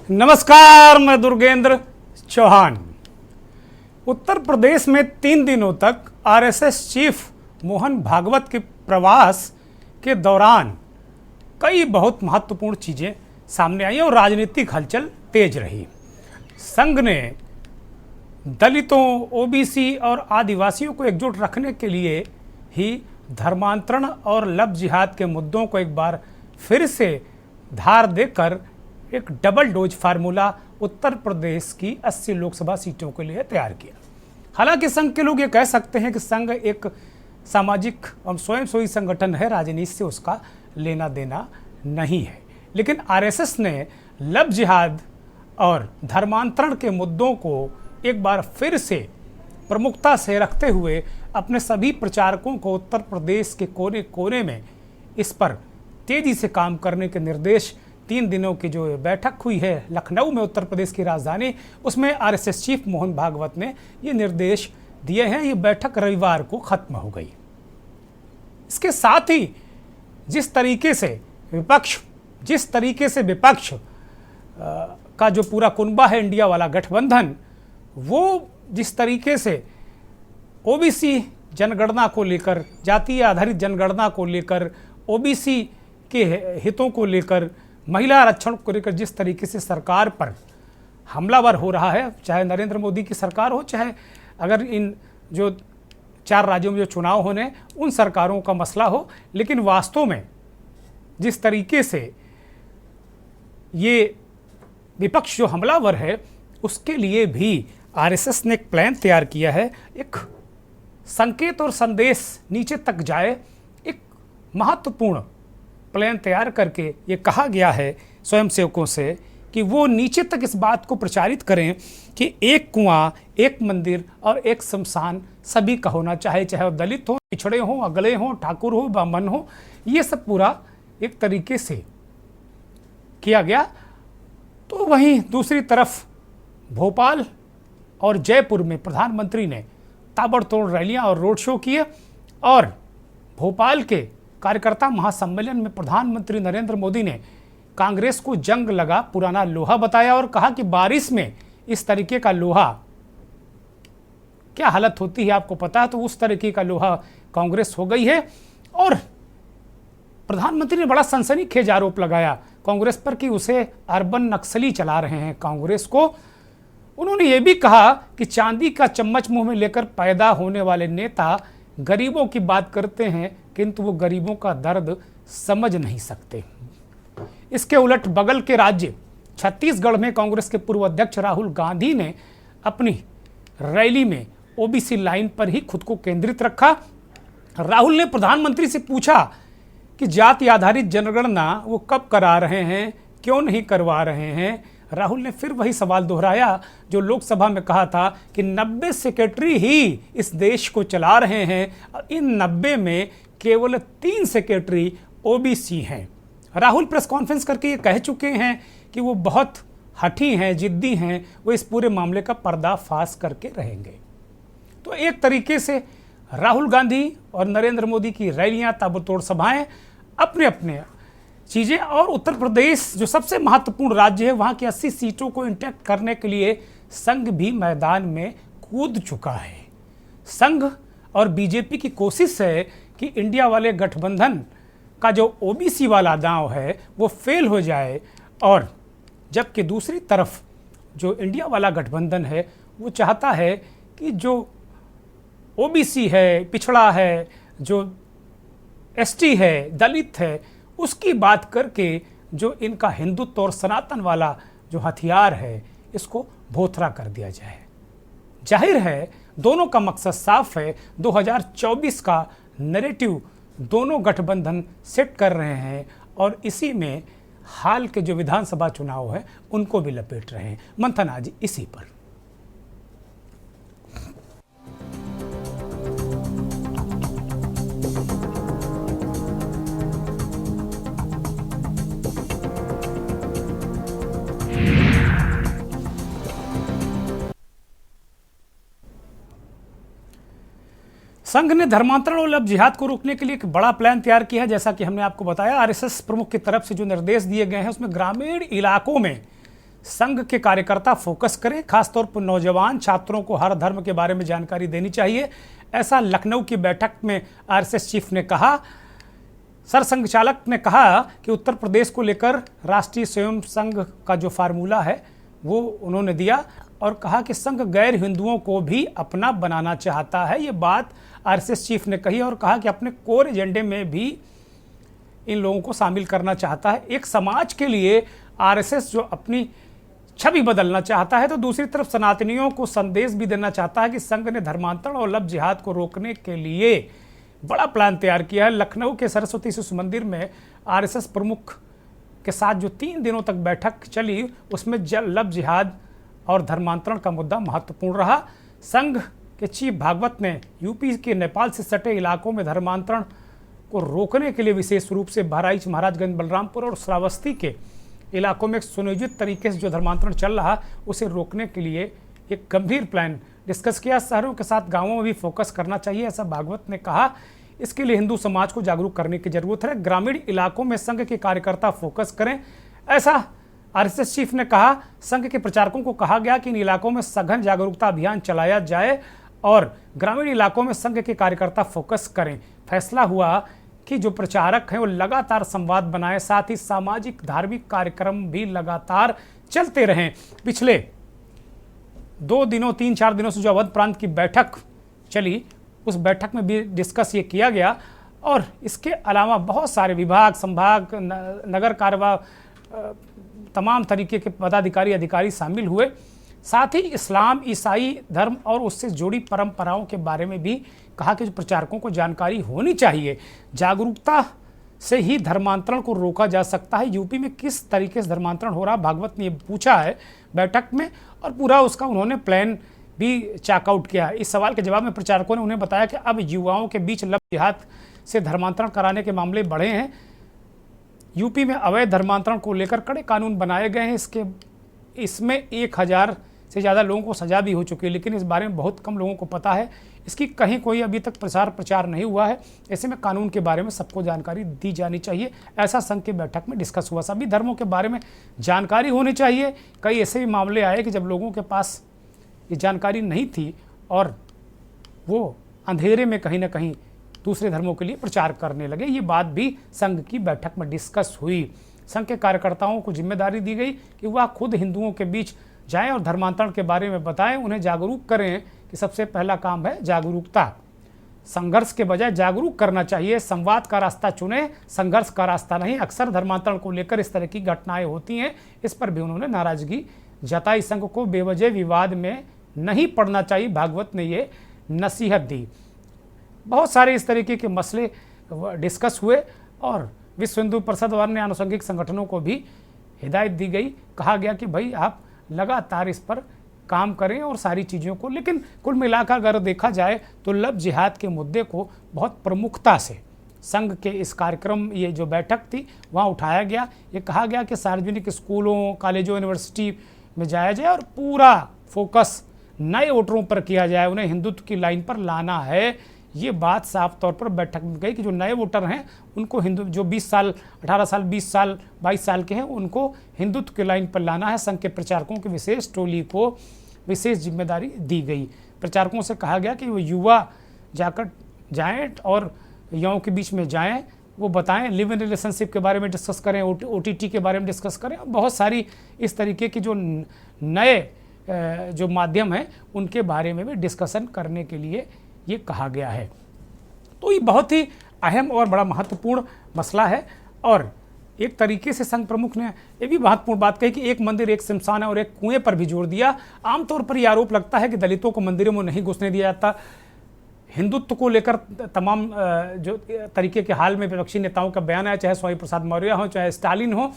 नमस्कार, मैं दुर्गेंद्र चौहान। उत्तर प्रदेश में 3 दिनों तक आरएसएस चीफ मोहन भागवत के प्रवास के दौरान कई बहुत महत्वपूर्ण चीज़ें सामने आई और राजनीतिक हलचल तेज रही। संघ ने दलितों, ओबीसी और आदिवासियों को एकजुट रखने के लिए ही धर्मांतरण और लव जिहाद के मुद्दों को एक बार फिर से धार देकर एक double dose formula Uttar Pradesh की 80 लोकसभा सीटों के लिए तैयार किया। हालांकि संघ के लोग ये कह सकते हैं कि संघ एक सामाजिक और स्वयंसेवी संगठन है, राजनीति से उसका लेना देना नहीं है, लेकिन आरएसएस ने लव जिहाद और धर्मांतरण के मुद्दों को एक बार फिर से प्रमुखता से रखते हुए अपने सभी प्रचारकों को उत्तर प्रदेश के कोने कोने में इस पर तेजी से काम करने के निर्देश 3 दिनों की जो बैठक हुई है लखनऊ में, उत्तर प्रदेश की राजधानी, उसमें आरएसएस चीफ मोहन भागवत ने ये निर्देश दिए हैं। ये बैठक रविवार को खत्म हो गई। इसके साथ ही जिस तरीके से विपक्ष का जो पूरा कुनबा है इंडिया वाला गठबंधन, वो जिस तरीके से ओबीसी जनगणना को लेकर, जातीय आधारित जनगणना को लेकर, ओबीसी के हितों को लेकर, महिला आरक्षण को लेकर जिस तरीके से सरकार पर हमलावर हो रहा है, चाहे नरेंद्र मोदी की सरकार हो, चाहे अगर इन जो 4 राज्यों में जो चुनाव होने उन सरकारों का मसला हो, लेकिन वास्तव में जिस तरीके से ये विपक्ष जो हमलावर है उसके लिए भी आरएसएस ने एक प्लान तैयार किया है। एक संकेत और संदेश नीचे तक जाए, एक महत्वपूर्ण प्लान तैयार करके ये कहा गया है स्वयंसेवकों से कि वो नीचे तक इस बात को प्रचारित करें कि एक कुआं, एक मंदिर और एक शमशान सभी का होना चाहिए, चाहे वो दलित हो, पिछड़े हों, अगले हों, ठाकुर हो, ब्राह्मण हो। ये सब पूरा एक तरीके से किया गया। तो वहीं दूसरी तरफ भोपाल और जयपुर में प्रधानमंत्री ने ताबड़तोड़ रैलियां और रोड शो किए और भोपाल के कार्यकर्ता महासम्मेलन में प्रधानमंत्री नरेंद्र मोदी ने कांग्रेस को जंग लगा पुराना लोहा बताया और कहा कि बारिश में इस तरीके का लोहा क्या हालत होती है आपको पता है, तो उस तरीके का लोहा कांग्रेस हो गई है। और प्रधानमंत्री ने बड़ा सनसनीखेज आरोप लगाया कांग्रेस पर कि उसे अर्बन नक्सली चला रहे हैं कांग्रेस को। उन्होंने ये भी कहा कि चांदी का चम्मच मुंह में लेकर पैदा होने वाले नेता गरीबों की बात करते हैं किंतु वो गरीबों का दर्द समझ नहीं सकते। इसके उलट बगल के राज्य छत्तीसगढ़ में कांग्रेस के पूर्व अध्यक्ष राहुल गांधी ने अपनी रैली में ओबीसी लाइन पर ही खुद को केंद्रित रखा। राहुल ने प्रधानमंत्री से पूछा कि जाति आधारित जनगणना वो कब करा रहे हैं, क्यों नहीं करवा रहे हैं। राहुल ने फिर वही सवाल दोहराया जो लोकसभा में कहा था कि 90 सेक्रेटरी ही इस देश को चला रहे हैं और इन 90 में केवल 3 सेक्रेटरी ओबीसी हैं। राहुल प्रेस कॉन्फ्रेंस करके ये कह चुके हैं कि वो बहुत हठी हैं, जिद्दी हैं, वो इस पूरे मामले का पर्दाफाश करके रहेंगे। तो एक तरीके से राहुल गांधी और नरेंद्र मोदी की रैलियां, ताबड़तोड़ सभाएं, अपने अपने चीज़ें, और उत्तर प्रदेश जो सबसे महत्वपूर्ण राज्य है वहाँ की 80 सीटों को इंटैक्ट करने के लिए संघ भी मैदान में कूद चुका है। संघ और बीजेपी की कोशिश है कि इंडिया वाले गठबंधन का जो ओबीसी वाला दांव है वो फेल हो जाए, और जबकि दूसरी तरफ जो इंडिया वाला गठबंधन है वो चाहता है कि जो ओबीसी है, पिछड़ा है, जो एसटी है, दलित है, उसकी बात करके जो इनका हिंदुत्व और सनातन वाला जो हथियार है इसको भोथरा कर दिया जाए। जाहिर है दोनों का मकसद साफ है, 2024 का नैरेटिव दोनों गठबंधन सेट कर रहे हैं और इसी में हाल के जो विधानसभा चुनाव है उनको भी लपेट रहे हैं। मंथन आज इसी पर। संघ ने धर्मांतरण और लव जिहाद को रोकने के लिए एक बड़ा प्लान तैयार किया है। जैसा कि हमने आपको बताया, आरएसएस प्रमुख की तरफ से जो निर्देश दिए गए हैं उसमें ग्रामीण इलाकों में संघ के कार्यकर्ता फोकस करें, खासतौर पर नौजवान छात्रों को हर धर्म के बारे में जानकारी देनी चाहिए। ऐसा लखनऊ की बैठक में आरएसएस चीफ ने कहा। सरसंघचालक ने कहा कि उत्तर प्रदेश को लेकर राष्ट्रीय स्वयं संघ का जो फार्मूला है वो उन्होंने दिया और कहा कि संघ गैर हिंदुओं को भी अपना बनाना चाहता है। ये बात आरएसएस चीफ ने कही और कहा कि अपने कोर एजेंडे में भी इन लोगों को शामिल करना चाहता है। एक समाज के लिए आरएसएस जो अपनी छवि बदलना चाहता है, तो दूसरी तरफ सनातनियों को संदेश भी देना चाहता है कि संघ ने धर्मांतरण और लव जिहाद को रोकने के लिए बड़ा प्लान तैयार किया है। लखनऊ के सरस्वती शिशु मंदिर में आरएसएस प्रमुख के साथ जो 3 दिनों तक बैठक चली, उसमें लव जिहाद और धर्मांतरण का मुद्दा महत्वपूर्ण रहा। संघ के चीफ भागवत ने यूपी के नेपाल से सटे इलाकों में धर्मांतरण को रोकने के लिए विशेष रूप से बहराइच, महाराजगंज, बलरामपुर और श्रावस्ती के इलाकों में सुनियोजित तरीके से जो धर्मांतरण चल रहा उसे रोकने के लिए एक गंभीर प्लान डिस्कस किया। शहरों के साथ गांवों में भी फोकस करना चाहिए, ऐसा भागवत ने कहा। इसके लिए हिंदू समाज को जागरूक करने की जरूरत है। ग्रामीण इलाकों में संघ के कार्यकर्ता फोकस करें, ऐसा आरएसएस चीफ ने कहा। संघ के प्रचारकों को कहा गया कि इन इलाकों में सघन जागरूकता अभियान चलाया जाए और ग्रामीण इलाकों में संघ के कार्यकर्ता फोकस करें। फैसला हुआ कि जो प्रचारक हैं वो लगातार संवाद बनाए, साथ ही सामाजिक धार्मिक कार्यक्रम भी लगातार चलते रहें। पिछले 3-4 दिनों से जो अवध प्रांत की बैठक चली, उस बैठक में भी डिस्कस ये किया गया और इसके अलावा बहुत सारे विभाग, संभाग, नगर कार्यवाह, तमाम तरीके के पदाधिकारी, अधिकारी शामिल हुए। साथ ही इस्लाम, ईसाई धर्म और उससे जुड़ी परंपराओं के बारे में भी कहा कि जो प्रचारकों को जानकारी होनी चाहिए। जागरूकता से ही धर्मांतरण को रोका जा सकता है। यूपी में किस तरीके से धर्मांतरण हो रहा, भागवत ने ये पूछा है बैठक में और पूरा उसका उन्होंने प्लान भी चेकआउट किया है। इस सवाल के जवाब में प्रचारकों ने उन्हें बताया कि अब युवाओं के बीच लव जिहाद से धर्मांतरण कराने के मामले बढ़े हैं। यूपी में अवैध धर्मांतरण को लेकर कड़े कानून बनाए गए हैं। इसमें 1000 से ज़्यादा लोगों को सजा भी हो चुकी है, लेकिन इस बारे में बहुत कम लोगों को पता है। इसकी कहीं कोई अभी तक प्रचार नहीं हुआ है। ऐसे में कानून के बारे में सबको जानकारी दी जानी चाहिए, ऐसा संघ की बैठक में डिस्कस हुआ। सभी धर्मों के बारे में जानकारी होनी चाहिए। कई ऐसे भी मामले आए कि जब लोगों के पास ये जानकारी नहीं थी और वो अंधेरे में कहीं ना कहीं दूसरे धर्मों के लिए प्रचार करने लगे। ये बात भी संघ की बैठक में डिस्कस हुई। संघ के कार्यकर्ताओं को जिम्मेदारी दी गई कि वह खुद हिंदुओं के बीच जाएं और धर्मांतरण के बारे में बताएं, उन्हें जागरूक करें कि सबसे पहला काम है जागरूकता। संघर्ष के बजाय जागरूक करना चाहिए। संवाद का रास्ता चुने, संघर्ष का रास्ता नहीं। अक्सर धर्मांतरण को लेकर इस तरह की घटनाएं होती हैं, इस पर भी उन्होंने नाराजगी जताई। संघ को बेवजह विवाद में नहीं पड़ना चाहिए, भागवत ने ये नसीहत दी। बहुत सारे इस तरीके के मसले डिस्कस हुए और विश्व हिंदू परिषद और अन्य आनुषंगिक संगठनों को भी हिदायत दी गई। कहा गया कि भाई आप लगातार इस पर काम करें और सारी चीज़ों को, लेकिन कुल मिलाकर अगर देखा जाए तो लव जिहाद के मुद्दे को बहुत प्रमुखता से संघ के इस कार्यक्रम, ये जो बैठक थी वहाँ उठाया गया। ये कहा गया कि सार्वजनिक स्कूलों, कॉलेजों, यूनिवर्सिटी में जाया जाए और पूरा फोकस नए वोटरों पर किया जाए, उन्हें हिंदुत्व की लाइन पर लाना है। ये बात साफ तौर पर बैठक में कही कि जो नए वोटर हैं उनको हिंदू, जो 20 साल, 18 साल, 20 साल, 22 साल के हैं, उनको हिंदुत्व की लाइन पर लाना है। संघ के प्रचारकों की विशेष टोली को विशेष जिम्मेदारी दी गई। प्रचारकों से कहा गया कि वो युवा जाकर जाएं और युवाओं के बीच में जाएं, वो बताएं, लिव इन रिलेशनशिप के बारे में डिस्कस करें, OTT के बारे में डिस्कस करें। बहुत सारी इस तरीके की जो नए जो माध्यम हैं उनके बारे में भी डिस्कशन करने के लिए ये कहा गया है। तो ये बहुत ही अहम और बड़ा महत्वपूर्ण मसला है। और एक तरीके से संघ प्रमुख ने ये भी महत्वपूर्ण बात कही कि एक मंदिर, एक शमशान है और एक कुएं पर भी जोर दिया। आमतौर पर यह आरोप लगता है कि दलितों को मंदिरों में नहीं घुसने दिया जाता। हिंदुत्व को लेकर तमाम जो तरीके के हाल में विपक्षी नेताओं का बयान आया, चाहे स्वामी प्रसाद मौर्य हो, चाहे स्टालिन हो,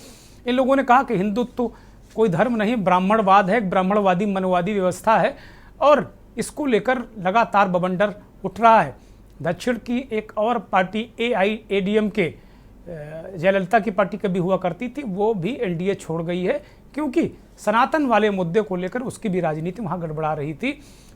इन लोगों ने कहा कि हिंदुत्व कोई धर्म नहीं, ब्राह्मणवाद है, एक ब्राह्मणवादी मनोवादी व्यवस्था है और इसको लेकर लगातार बवंडर उठ रहा है। दक्षिण की एक और पार्टी AIADMK, जयललिता की पार्टी कभी हुआ करती थी, वो भी NDA छोड़ गई है क्योंकि सनातन वाले मुद्दे को लेकर उसकी भी राजनीति वहाँ गड़बड़ा रही थी।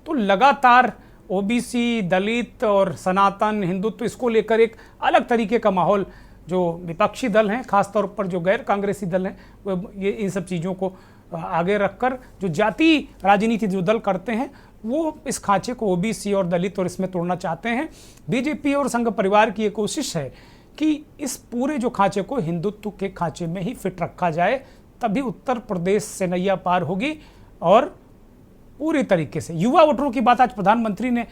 तो लगातार OBC, दलित और सनातन हिंदुत्व, इसको लेकर एक अलग तरीके का माहौल, जो विपक्षी दल हैं, खासतौर पर जो गैर कांग्रेसी दल हैं, वो ये इन सब चीज़ों को आगे रखकर जो जाति राजनीति जो दल करते हैं वो इस खांचे को ओबीसी और दलित और इसमें तोड़ना चाहते हैं। बीजेपी और संघ परिवार की ये कोशिश है कि इस पूरे जो खांचे को हिंदुत्व के खांचे में ही फिट रखा जाए, तभी उत्तर प्रदेश से नैया पार होगी। और पूरी तरीके से युवा वोटरों की बात आज प्रधानमंत्री ने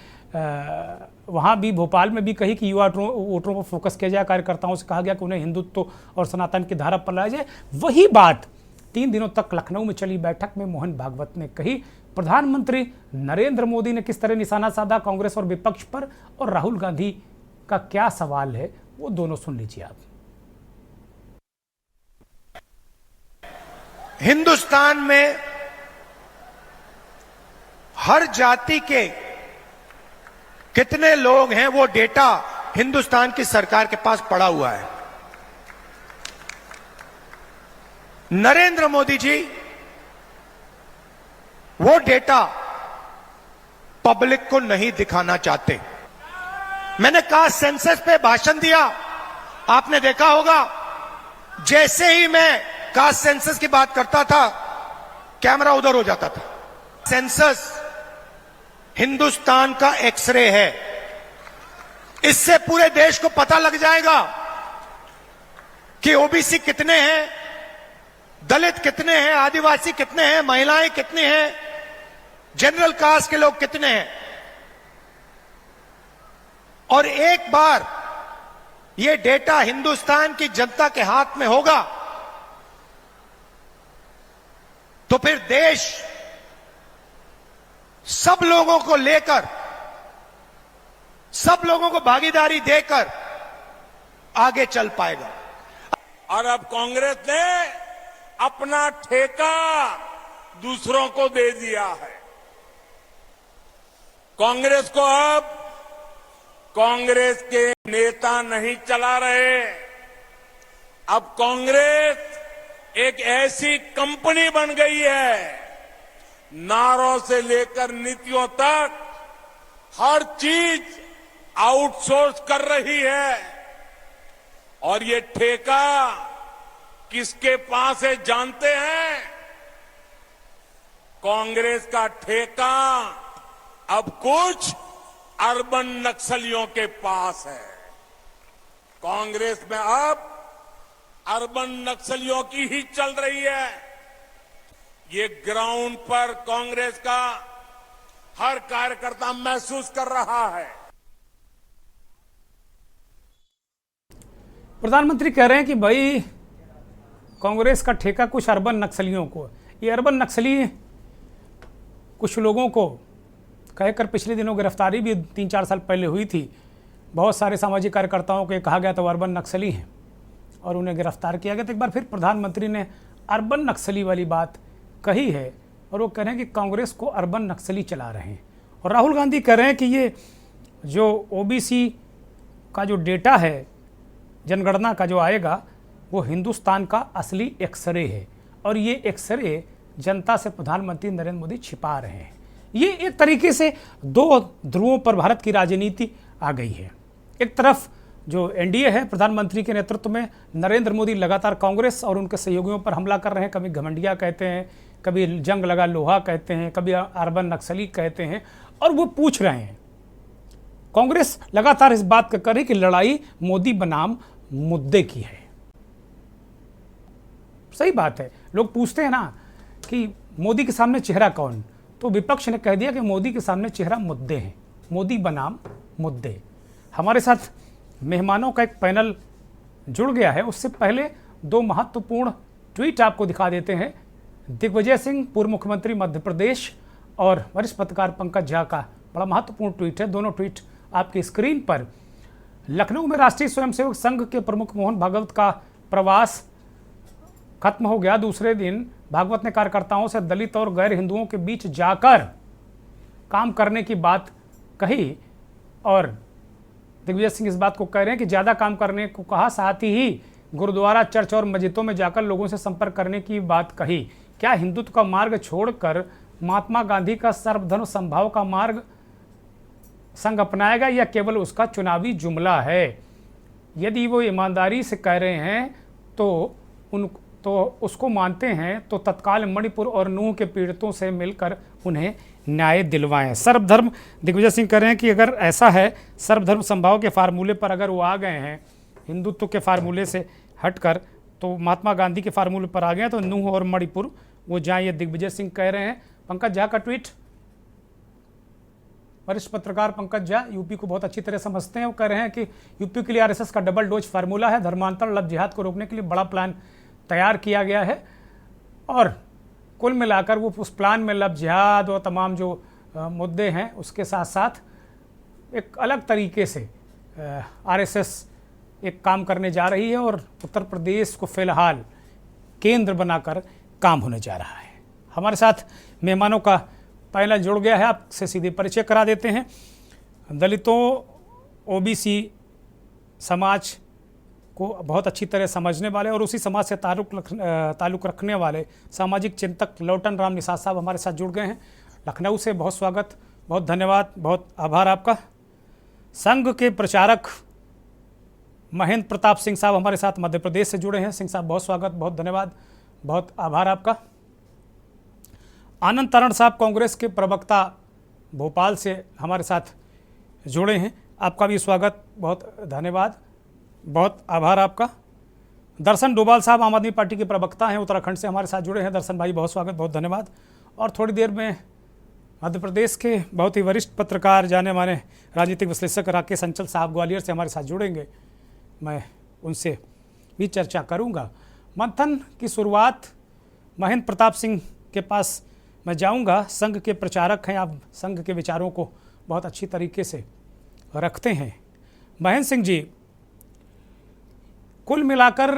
वहाँ भी भोपाल में भी कही कि युवा वोटरों पर फोकस किया जाए। कार्यकर्ताओं से कहा गया कि उन्हें हिंदुत्व और सनातन की धारा पर लाया जाए। वही बात 3 दिनों तक लखनऊ में चली बैठक में मोहन भागवत ने कही। प्रधानमंत्री नरेंद्र मोदी ने किस तरह निशाना साधा कांग्रेस और विपक्ष पर, और राहुल गांधी का क्या सवाल है वो दोनों सुन लीजिए आप। हिंदुस्तान में हर जाति के कितने लोग हैं वो डेटा हिंदुस्तान की सरकार के पास पड़ा हुआ है। नरेंद्र मोदी जी वो डेटा पब्लिक को नहीं दिखाना चाहते। मैंने कास्ट सेंसस पे भाषण दिया, आपने देखा होगा, जैसे ही मैं कास्ट सेंसस की बात करता था कैमरा उधर हो जाता था। सेंसस हिंदुस्तान का एक्सरे है, इससे पूरे देश को पता लग जाएगा कि ओबीसी कितने हैं, दलित कितने हैं, आदिवासी कितने हैं, महिलाएं कितनी हैं, जनरल कास्ट के लोग कितने हैं। और एक बार यह डेटा हिंदुस्तान की जनता के हाथ में होगा तो फिर देश सब लोगों को लेकर, सब लोगों को भागीदारी देकर आगे चल पाएगा। और अब कांग्रेस ने अपना ठेका दूसरों को दे दिया है। कांग्रेस को अब कांग्रेस के नेता नहीं चला रहे, अब कांग्रेस एक ऐसी कंपनी बन गई है, नारों से लेकर नीतियों तक हर चीज आउटसोर्स कर रही है। और ये ठेका किसके पास है जानते हैं? कांग्रेस का ठेका अब कुछ अर्बन नक्सलियों के पास है। कांग्रेस में अब अर्बन नक्सलियों की ही चल रही है। ये ग्राउंड पर कांग्रेस का हर कार्यकर्ता महसूस कर रहा है। प्रधानमंत्री कह रहे हैं कि भाई कांग्रेस का ठेका कुछ अर्बन नक्सलियों को, ये अर्बन नक्सली कुछ लोगों को कहकर पिछले दिनों गिरफ्तारी भी 3-4 साल पहले हुई थी। बहुत सारे सामाजिक कार्यकर्ताओं को कहा गया था वो अर्बन नक्सली हैं और उन्हें गिरफ्तार किया गया। तो एक बार फिर प्रधानमंत्री ने अर्बन नक्सली वाली बात कही है और वो कह रहे हैं कि कांग्रेस को अर्बन नक्सली चला रहे हैं। और राहुल गांधी कह रहे हैं कि ये जो ओबीसी का जो डेटा है, जनगणना का जो आएगा, वो हिंदुस्तान का असली एक्सरे है और ये एक्सरे जनता से प्रधानमंत्री नरेंद्र मोदी छिपा रहे हैं। ये एक तरीके से 2 ध्रुवों पर भारत की राजनीति आ गई है। एक तरफ जो एनडीए है, प्रधानमंत्री के नेतृत्व में नरेंद्र मोदी लगातार कांग्रेस और उनके सहयोगियों पर हमला कर रहे हैं। कभी घमंडिया कहते हैं, कभी जंग लगा लोहा कहते हैं, कभी अर्बन नक्सली कहते हैं और वो पूछ रहे हैं। कांग्रेस लगातार इस बात का कर रही कि लड़ाई मोदी बनाम मुद्दे की है। सही बात है, लोग पूछते हैं ना कि मोदी के सामने चेहरा कौन, तो विपक्ष ने कह दिया कि मोदी के सामने चेहरा मुद्दे हैं, मोदी बनाम मुद्दे। हमारे साथ मेहमानों का एक पैनल जुड़ गया है, उससे पहले 2 महत्वपूर्ण ट्वीट आपको दिखा देते हैं। दिग्विजय सिंह पूर्व मुख्यमंत्री मध्य प्रदेश और वरिष्ठ पत्रकार पंकज झा का बड़ा महत्वपूर्ण ट्वीट है। दोनों ट्वीट आपकी स्क्रीन पर। लखनऊ में राष्ट्रीय स्वयंसेवक संघ के प्रमुख मोहन भागवत का प्रवास खत्म हो गया। दूसरे दिन भागवत ने कार्यकर्ताओं से दलित और गैर हिंदुओं के बीच जाकर काम करने की बात कही और दिग्विजय सिंह इस बात को कह रहे हैं कि ज़्यादा काम करने को कहा, साथ ही गुरुद्वारा, चर्च और मस्जिदों में जाकर लोगों से संपर्क करने की बात कही। क्या हिंदुत्व का मार्ग छोड़कर महात्मा गांधी का सर्वधर्म समभाव का मार्ग संघ अपनाएगा या केवल उसका चुनावी जुमला है? यदि वो ईमानदारी से कह रहे हैं तो तो उसको मानते हैं तो तत्काल मणिपुर और नूह के पीड़ितों से मिलकर उन्हें न्याय दिलवाएं। सर्वधर्म दिग्विजय सिंह कह रहे हैं कि अगर ऐसा है, सर्वधर्म संभाव के फार्मूले पर अगर वो आ गए हैं, हिंदुत्व के फार्मूले से हटकर तो महात्मा गांधी के फार्मूले पर आ गए हैं, तो नूह और मणिपुर वो जाएं, ये दिग्विजय सिंह कह रहे हैं। पंकज झा का ट्वीट, वरिष्ठ पत्रकार पंकज झा यूपी को बहुत अच्छी तरह समझते हैं। वो कह रहे हैं कि यूपी के लिए आरएसएस का डबल डोज फार्मूला है, धर्मांतरण लव जिहाद को रोकने के लिए बड़ा प्लान तैयार किया गया है और कुल मिलाकर वो उस प्लान में लव जिहाद और तमाम जो मुद्दे हैं उसके साथ साथ एक अलग तरीके से आरएसएस एक काम करने जा रही है और उत्तर प्रदेश को फिलहाल केंद्र बनाकर काम होने जा रहा है। हमारे साथ मेहमानों का पैनल जुड़ गया है, आपसे सीधे परिचय करा देते हैं। दलितों, ओबीसी समाज को बहुत अच्छी तरह समझने वाले और उसी समाज से ताल्लुक़ रखने वाले सामाजिक चिंतक लौटन राम निषाद साहब हमारे साथ जुड़ गए हैं। लखनऊ से बहुत स्वागत, बहुत धन्यवाद, बहुत आभार आपका। संघ के प्रचारक महेंद्र प्रताप सिंह साहब हमारे साथ मध्य प्रदेश से जुड़े हैं। सिंह साहब बहुत स्वागत, बहुत धन्यवाद, बहुत आभार आपका। आनंद तरण साहब कांग्रेस के प्रवक्ता भोपाल से हमारे साथ जुड़े हैं, आपका भी स्वागत, बहुत धन्यवाद, बहुत आभार आपका। दर्शन डोभाल साहब आम आदमी पार्टी के प्रवक्ता हैं, उत्तराखंड से हमारे साथ जुड़े हैं। दर्शन भाई बहुत स्वागत, बहुत धन्यवाद। और थोड़ी देर में मध्य प्रदेश के बहुत ही वरिष्ठ पत्रकार, जाने माने राजनीतिक विश्लेषक राकेश अंचल साहब ग्वालियर से हमारे साथ जुड़ेंगे, मैं उनसे भी चर्चा करूंगा। मंथन की शुरुआत महेंद्र प्रताप सिंह के पास मैं जाऊंगा। संघ के प्रचारक हैं, आप संघ के विचारों को बहुत अच्छी तरीके से रखते हैं। महेंद्र सिंह जी, कुल मिलाकर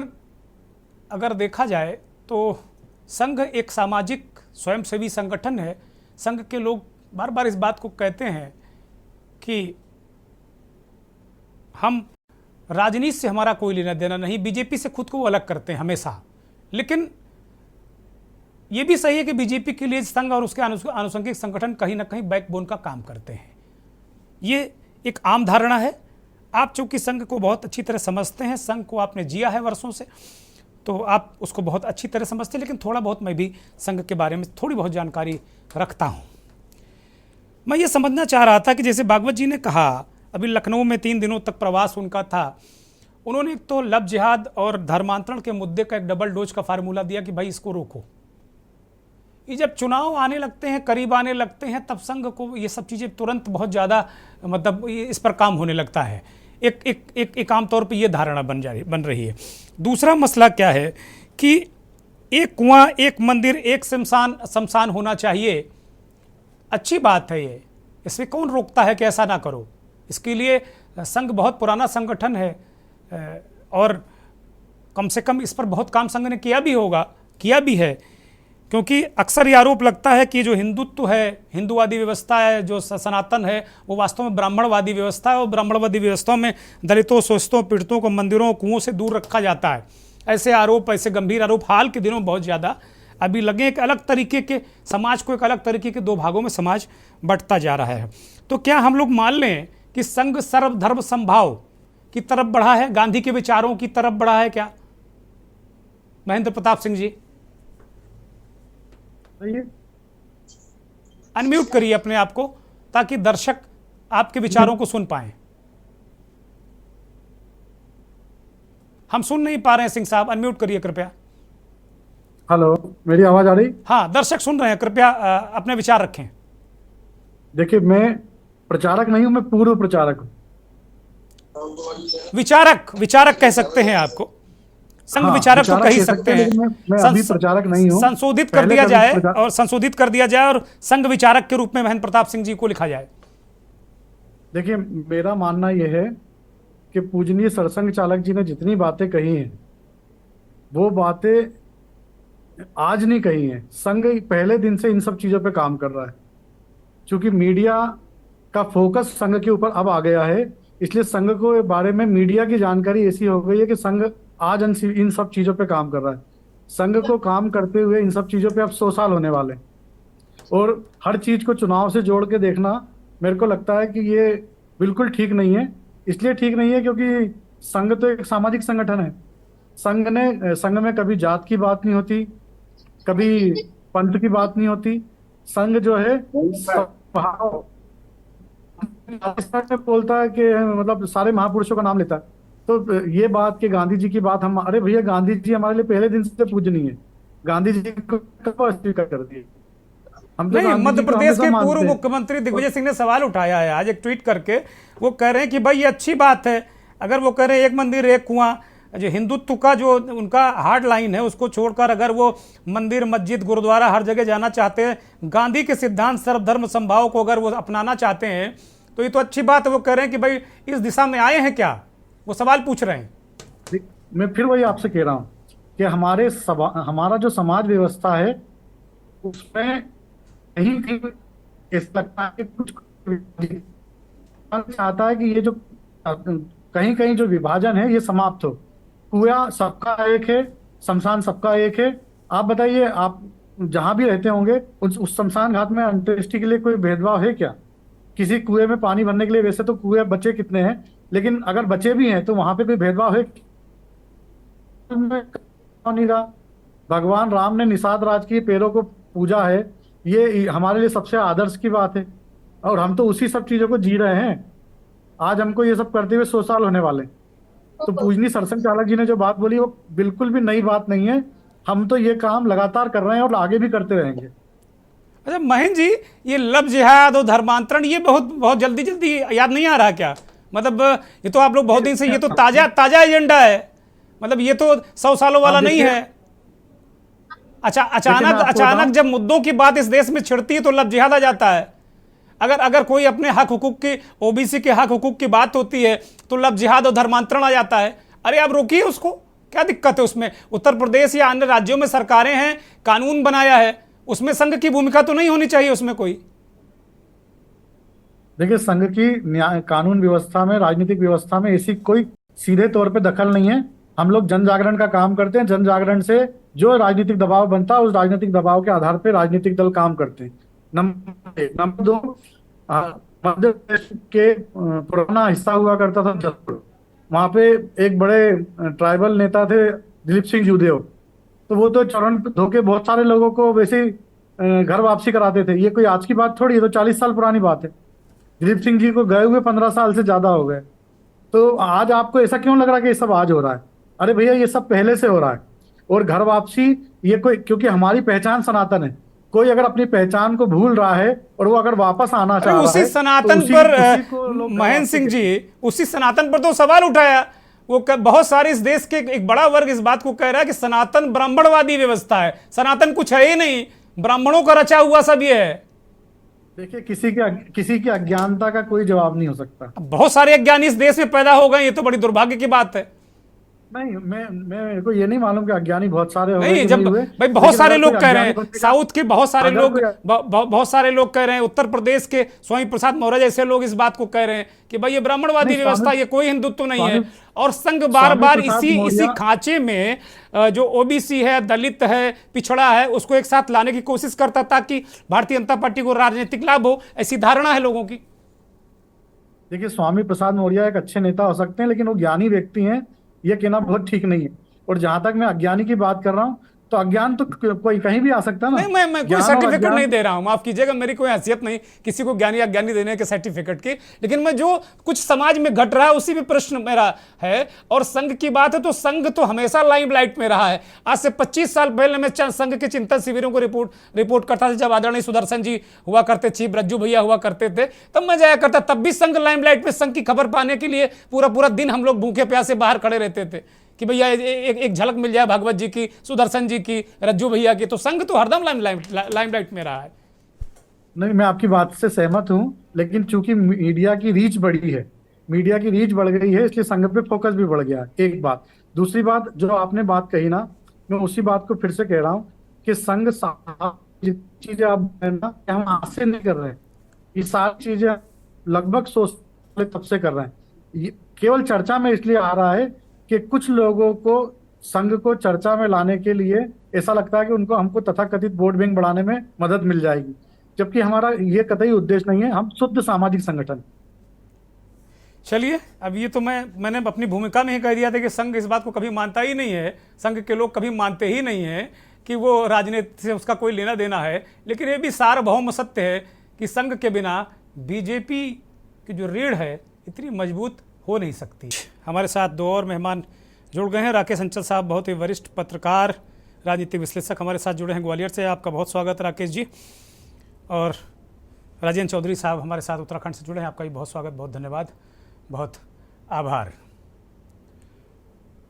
अगर देखा जाए तो संघ एक सामाजिक स्वयंसेवी संगठन है। संघ के लोग बार बार इस बात को कहते हैं कि हम राजनीति से हमारा कोई लेना देना नहीं, बीजेपी से खुद को वो अलग करते हैं हमेशा। लेकिन ये भी सही है कि बीजेपी के लिए संघ और उसके आनुषंगिक संगठन कहीं ना कहीं बैकबोन का काम करते हैं। ये एक आम धारणा है। आप चूंकि संघ को बहुत अच्छी तरह समझते हैं, संघ को आपने जिया है वर्षों से, तो आप उसको बहुत अच्छी तरह समझते हैं। लेकिन थोड़ा बहुत मैं भी संघ के बारे में थोड़ी बहुत जानकारी रखता हूँ। मैं ये समझना चाह रहा था कि जैसे भागवत जी ने कहा, अभी लखनऊ में 3 दिनों तक प्रवास उनका था, उन्होंने एक तो लव जिहाद और धर्मांतरण के मुद्दे का एक डबल डोज का फार्मूला दिया कि भाई इसको रोको। ये जब चुनाव आने लगते हैं, करीब आने लगते हैं, तब संघ को ये सब चीज़ें तुरंत बहुत ज़्यादा मतलब इस पर काम होने लगता है। एक आम तौर पे ये धारणा बन रही है। दूसरा मसला क्या है कि एक कुआं, एक मंदिर, एक शमशान होना चाहिए। अच्छी बात है ये, इसमें कौन रोकता है कि ऐसा ना करो। इसके लिए संघ बहुत पुराना संगठन है और कम से कम इस पर बहुत काम संघ ने किया भी है। क्योंकि अक्सर ये आरोप लगता है कि जो हिंदुत्व है, हिंदूवादी व्यवस्था है, जो सनातन है, वो वास्तव में ब्राह्मणवादी व्यवस्था है और ब्राह्मणवादी व्यवस्था में दलितों, शोषितों, पीड़ितों को मंदिरों, कुओं से दूर रखा जाता है। ऐसे आरोप, ऐसे गंभीर आरोप हाल के दिनों में बहुत ज़्यादा अभी लगे। एक अलग तरीके के समाज को, एक अलग तरीके के 2 भागों में समाज बंटता जा रहा है। तो क्या हम लोग मान लें कि संघ सर्वधर्म समभाव की तरफ बढ़ा है, गांधी के विचारों की तरफ बढ़ा है क्या? महेंद्र प्रताप सिंह जी अनम्यूट करिए अपने आप को ताकि दर्शक आपके विचारों को सुन पाएं। हम सुन नहीं पा रहे हैं सिंह साहब, अनम्यूट करिए कृपया। हेलो, मेरी आवाज आ रही? हाँ, दर्शक सुन रहे हैं, कृपया अपने विचार रखें। देखिए, मैं प्रचारक नहीं हूं, मैं पूर्व प्रचारक हूं। विचारक कह सकते हैं आपको, संघ विचारक तो कह ही सकते हैं। मैं अभी प्रचारक नहीं हूं। संशोधित कर दिया जाए और संघ विचारक के रूप में महेंद्र प्रताप सिंह जी को लिखा जाए। देखिए, मेरा मानना यह है कि पूजनीय सरसंघ चालक जी ने जितनी बातें कही हैं, वो बातें आज नहीं कही हैं। संघ पहले दिन से इन सब चीजों पे काम कर रहा है। क्योंकि मीडिया का फोकस संघ के ऊपर अब आ गया है, इसलिए संघ को बारे में मीडिया की जानकारी ऐसी हो गई है कि संघ आज इन सब चीजों पे काम कर रहा है। संघ को काम करते हुए इन सब चीजों पे अब 100 साल होने वाले हैं। और हर चीज को चुनाव से जोड़ के देखना मेरे को लगता है कि ये बिल्कुल ठीक नहीं है। इसलिए ठीक नहीं है क्योंकि संघ तो एक सामाजिक संगठन है। संघ में कभी जात की बात नहीं होती, कभी पंथ की बात नहीं होती। संघ जो है स्वभाव पाकिस्तान में बोलता है कि मतलब सारे महापुरुषों का नाम लेता है। तो ये बात कि गांधी जी की बात हम, अरे भैया गांधी जी हमारे लिए पहले दिन से पूजनीय है। गांधी जी को कब अस्वीकार कर दिए? हम तो नहीं, गांधी मध्य जी को प्रदेश हमेशा के पूर्व मानते हैं। मुख्यमंत्री दिग्विजय सिंह ने सवाल उठाया है आज एक ट्वीट करके। वो कह रहे हैं कि भाई ये अच्छी बात है, अगर वो कह रहे हैं एक मंदिर एक कुआं, जो हिंदुत्व का जो उनका हार्ड लाइन है उसको छोड़कर अगर वो मंदिर मस्जिद गुरुद्वारा हर जगह जाना चाहते हैं, गांधी के सिद्धांत सर्वधर्म समभाव को अगर वो अपनाना चाहते हैं, तो ये तो अच्छी बात है। वो कह रहे हैं कि भाई इस दिशा में आए हैं क्या, वो सवाल पूछ रहे हैं। मैं फिर वही आपसे कह रहा हूँ कि हमारा जो समाज व्यवस्था है उसमें कहीं कहीं ऐसा लगता है कि कुछ चाहता है कि ये जो कहीं कहीं जो विभाजन है ये समाप्त हो। कुआं सबका एक है, शमशान सबका एक है। आप बताइए, आप जहां भी रहते होंगे उस शमशान घाट में अंत्येष्टि के लिए कोई भेदभाव है क्या? किसी कुएं में पानी भरने के लिए, वैसे तो कुएं बचे कितने हैं, लेकिन अगर बचे भी हैं तो वहां पे कोई भेदभाव है नहीं रहा। भगवान राम ने निषाद राज की पैरों को पूजा है, ये हमारे लिए सबसे आदर्श की बात है, और हम तो उसी सब चीजों को जी रहे हैं। आज हमको ये सब करते हुए 100 साल होने वाले। तो पूजनी सरसंघ चालक जी ने जो बात बोली वो बिल्कुल भी नई बात नहीं है। हम तो ये काम लगातार कर रहे हैं और आगे भी करते रहेंगे। अच्छा महेंद्र जी, ये लव जिहाद और धर्मांतरण ये बहुत बहुत जल्दी जल्दी याद नहीं आ रहा क्या? मतलब ये तो आप लोग बहुत दिन से, ये तो ताजा ताजा एजेंडा है, मतलब ये तो 100 सालों वाला नहीं है। अच्छा, अचानक जब मुद्दों की बात इस देश में छिड़ती है तो लव जिहाद आ जाता है। अगर कोई अपने हक हुकूक की, ओबीसी के हक हुकूक की बात होती है तो लव जिहाद और धर्मांतरण आ जाता है। अरे आप रोकिए उसको, क्या दिक्कत है उसमें? उत्तर प्रदेश या अन्य राज्यों में सरकारें हैं, कानून बनाया है, उसमें संघ की भूमिका तो नहीं होनी चाहिए उसमें कोई? देखिए, संघ की कानून व्यवस्था में, राजनीतिक व्यवस्था में ऐसी कोई सीधे तौर पे दखल नहीं है। हम लोग जन जागरण का काम करते हैं, जन जागरण से जो राजनीतिक दबाव बनता है उस राजनीतिक दबाव के आधार पर राजनीतिक दल काम करते हैं। नंबर एक। नंबर दो, मध्य प्रदेश के पुराना हिस्सा हुआ करता था जसपुर, वहां पे एक बड़े ट्राइबल नेता थे दिलीप सिंह जूदेव। तो वो तो चरण धोके बहुत सारे लोगों को वैसे ही घर वापसी कराते थे। ये कोई आज की बात थोड़ी है, तो 40 साल पुरानी बात है। दिलीप सिंह जी को गए हुए 15 साल से ज्यादा हो गए। तो आज आपको ऐसा क्यों लग रहा है कि ये सब आज हो रहा है? अरे भैया, ये सब पहले से हो रहा है। और घर वापसी ये कोई, क्योंकि हमारी पहचान सनातन है, कोई अगर अपनी पहचान को भूल रहा है और वो अगर वापस आना चाह रहा उसी है सनातन तो उसी पर महेंद्र सिंह जी, उसी सनातन पर तो सवाल उठाया। वो बहुत सारे इस देश के एक बड़ा वर्ग इस बात को कह रहा है कि सनातन ब्राह्मणवादी व्यवस्था है, सनातन कुछ है ही नहीं, ब्राह्मणों का रचा हुआ सब ये है। देखिए, किसी की अज्ञानता का कोई जवाब नहीं हो सकता। बहुत सारे अज्ञानी इस देश में पैदा हो गए, ये तो बड़ी दुर्भाग्य की बात है। नहीं, मेरे को ये नहीं मालूम कि अज्ञानी बहुत सारे हो गए नहीं, कि जब नहीं हुए। भाई बहुत लेकिन सारे अगर लोग कोई कह रहे अज्ञानी हैं, बनेगा, साउथ के बहुत सारे अगर लोग, कोई बहुत सारे लोग कह रहे हैं, उत्तर प्रदेश के स्वामी प्रसाद मौर्य जैसे लोग इस बात को कह रहे हैं कि भाई ये ब्राह्मणवादी नहीं, व्यवस्था, ये कोई हिंदुत्व नहीं है। स्वामी और संघ बार बार प्रसाद इसी मौर्य खांचे में जो ओबीसी है, दलित है, पिछड़ा है, उसको एक साथ लाने की कोशिश करता ताकि भारतीय जनता पार्टी को राजनीतिक लाभ हो, ऐसी धारणा है लोगों की। देखिए, स्वामी प्रसाद मौर्य एक अच्छे नेता हो सकते हैं, लेकिन वो ज्ञानी व्यक्ति हैं, ये कहना बहुत ठीक नहीं है। और जहां तक मैं अज्ञानी की बात कर रहा हूं, तो अज्ञान तो कोई कहीं भी आ सकता है ना। नहीं, मैं कोई ज्ञान और सर्टिफिकेट अज्ञान, नहीं दे रहा हूं, माफ कीजिएगा, मेरी कोई हैसियत नहीं किसी को ज्ञानी अज्ञानी देने के सर्टिफिकेट की। लेकिन मैं जो कुछ समाज में घट रहा है उसी में प्रश्न मेरा है। और संघ की बात है तो संघ तो हमेशा लाइमलाइट में रहा है। आज से 25 साल पहले मैं संघ के चिंतन शिविरों को रिपोर्ट करता था, जब आदरणीय सुदर्शन जी हुआ करते, चीफ रज्जू भैया हुआ करते थे, तब मैं जाया करता, तब भी संघ लाइमलाइट में। संघ की खबर पाने के लिए पूरा पूरा दिन हम लोग भूखे प्यासे बाहर खड़े रहते थे कि भैया एक झलक मिल जाए भागवत जी की, सुदर्शन जी की, रज्जू भैया की। तो संघ तो हरदम लाइमलाइट में रहा है। नहीं, मैं आपकी बात से सहमत हूं, लेकिन चूंकि मीडिया की रीच बढ़ी है, मीडिया की रीच बढ़ गई है, इसलिए संघ पे फोकस भी बढ़ गया। एक बात। दूसरी बात, जो आपने बात कही ना, मैं उसी बात को फिर से कह रहा हूं कि संघ जितनी चीजें आप ना, हम आज से नहीं कर रहे हैं। ये सारी चीजें लगभग सोच तब से कर रहे हैं। ये केवल चर्चा में इसलिए आ रहा है कि कुछ लोगों को संघ को चर्चा में लाने के लिए ऐसा लगता है कि हमको तथाकथित वोट बैंक बढ़ाने में मदद मिल जाएगी, जबकि हमारा ये कतई उद्देश्य नहीं है। हम शुद्ध सामाजिक संगठन। चलिए, अब ये तो मैंने अपनी भूमिका में ही कह दिया था कि संघ इस बात को कभी मानता ही नहीं है, संघ के लोग कभी मानते ही नहीं हैं कि वो राजनीति से उसका कोई लेना देना है। लेकिन ये भी सार्वभौम सत्य है कि संघ के बिना बीजेपी की जो रीढ़ है इतनी मजबूत हो नहीं सकती। हमारे साथ दो और मेहमान जुड़ गए हैं। राकेश अंचल साहब, बहुत ही वरिष्ठ पत्रकार, राजनीतिक विश्लेषक, हमारे साथ जुड़े हैं ग्वालियर से। आपका बहुत स्वागत राकेश जी। और राजेंद्र चौधरी साहब हमारे साथ उत्तराखंड से जुड़े हैं, आपका भी बहुत स्वागत, बहुत धन्यवाद, बहुत आभार।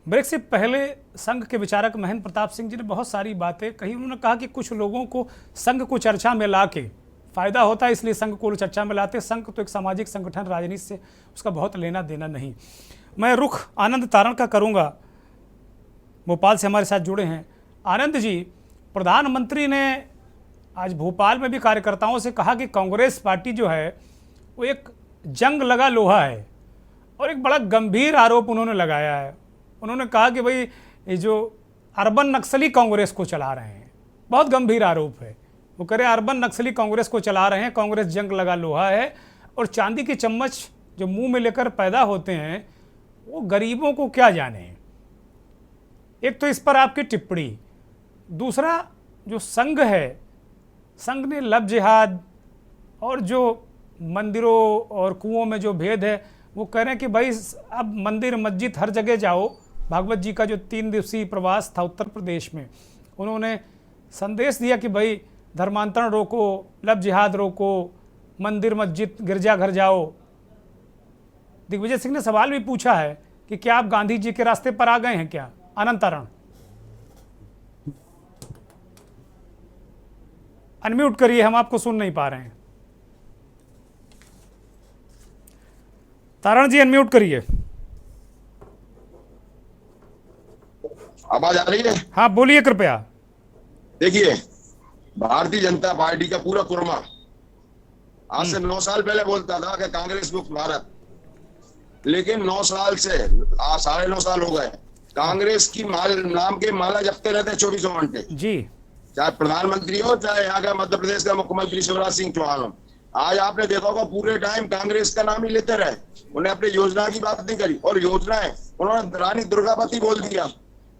ब्रेक से पहले संघ के विचारक महेंद्र प्रताप सिंह जी ने बहुत सारी बातें कही। उन्होंने कहा कि कुछ लोगों को संघ को चर्चा में ला के फायदा होता है, इसलिए संघ को चर्चा में लाते। संघ तो एक सामाजिक संगठन, राजनीति से उसका बहुत लेना देना नहीं। मैं रुख आनंद तारण का करूंगा, भोपाल से हमारे साथ जुड़े हैं। आनंद जी, प्रधानमंत्री ने आज भोपाल में भी कार्यकर्ताओं से कहा कि कांग्रेस पार्टी जो है वो एक जंग लगा लोहा है, और एक बड़ा गंभीर आरोप उन्होंने लगाया है। उन्होंने कहा कि भाई ये जो अर्बन नक्सली कांग्रेस को चला रहे हैं, बहुत गंभीर आरोप है। वो कह रहे हैं अर्बन नक्सली कांग्रेस को चला रहे हैं, कांग्रेस जंग लगा लोहा है, और चांदी की चम्मच जो मुंह में लेकर पैदा होते हैं वो गरीबों को क्या जाने। एक तो इस पर आपकी टिप्पणी। दूसरा, जो संघ है, संघ ने लब जिहाद और जो मंदिरों और कुओं में जो भेद है, वो कह रहे हैं कि भाई अब मंदिर मस्जिद हर जगह जाओ। भागवत जी का जो 3 दिवसीय प्रवास था उत्तर प्रदेश में, उन्होंने संदेश दिया कि भाई धर्मांतरण रोको, लब जिहाद रोको, मंदिर मस्जिद गिरजाघर जाओ। दिग्विजय सिंह ने सवाल भी पूछा है कि क्या आप गांधी जी के रास्ते पर आ गए हैं क्या? अनंत तारण, अनम्यूट करिए, हम आपको सुन नहीं पा रहे हैं। तारण जी अनम्यूट करिए। आवाज आ रही है? हाँ बोलिए कृपया। देखिए, भारतीय जनता पार्टी का पूरा कुरमा आज से 9 साल पहले बोलता था कि कांग्रेस मुक्त भारत, लेकिन 9 साल से 9.5 साल हो गए कांग्रेस की नाम के माला जपते रहते 24 घंटे जी। चाहे प्रधानमंत्री हो, चाहे यहाँ का मध्य प्रदेश का मुख्यमंत्री शिवराज सिंह चौहान हो। आज आपने देखा होगा पूरे टाइम कांग्रेस का नाम ही लेते रहे, उन्हें अपनी योजना की बात नहीं करी। और योजनाएं उन्होंने रानी दुर्गावती बोल दिया।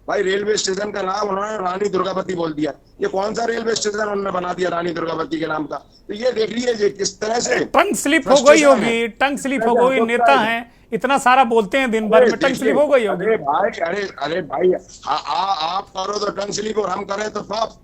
भाई रेलवे स्टेशन का नाम उन्होंने रानी दुर्गावती बोल दिया। ये कौन सा रेलवे स्टेशन उन्होंने बना दिया रानी दुर्गावती के नाम का? तो ये देख लीजिए किस तरह से टंग स्लिप हो गई होगी, टंग स्लिप हो गई। नेता हैं, इतना सारा बोलते हैं दिन भर में, टंग स्लिप हो गई होगी। अरे भाई, आप करो तो टंग स्लिप और हम करें तो फ्लॉप।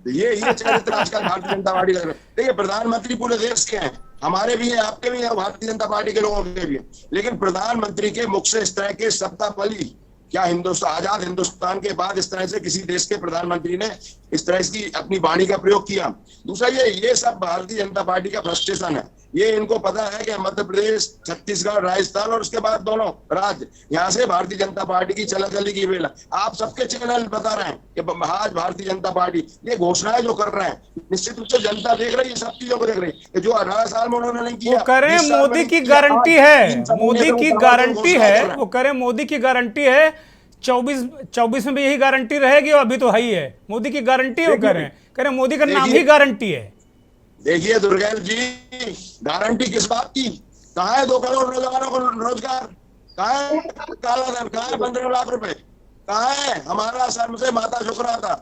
ये चरित्र आजकल भारतीय जनता पार्टी का। देखिए, प्रधानमंत्री पूरे देश के हैं, हमारे भी हैं, आपके भी हैं, भारतीय जनता पार्टी के लोगों के भी हैं। लेकिन प्रधानमंत्री के मुख से इस तरह के सत्तापली, क्या हिंदुस्तान, आजाद हिंदुस्तान के बाद इस तरह से किसी देश के प्रधानमंत्री ने इस तरह की अपनी वाणी का प्रयोग किया? दूसरा, ये सब भारतीय जनता पार्टी का फ्रस्ट्रेशन है। ये इनको पता है कि मध्य प्रदेश, छत्तीसगढ़, राजस्थान और उसके बाद दोनों राज्य, यहाँ से भारतीय जनता पार्टी की चलाचली की वेला। आप सबके चैनल बता रहे हैं कि आज भारतीय जनता पार्टी ये घोषणाएं जो कर रहे हैं, निश्चित रूप से जनता देख रही है, सब चीजों को देख रही है। जो 18 साल में उन्होंने नहीं किया, करें मोदी की गारंटी है, मोदी की गारंटी है, वो करें मोदी की गारंटी है। 24 में भी यही गारंटी रहेगी, और अभी तो है ही है। मोदी की गारंटी हो, करें मोदी का नाम ही गारंटी है। देखिए दुर्गेश जी, गारंटी किस बात की? कहाँ है 2 करोड़ नौजवानों को रोजगार? कहाँ है काला धन? कहाँ है 15 लाख रुपए? कहाँ है हमारा सर से माता झुक रहा था?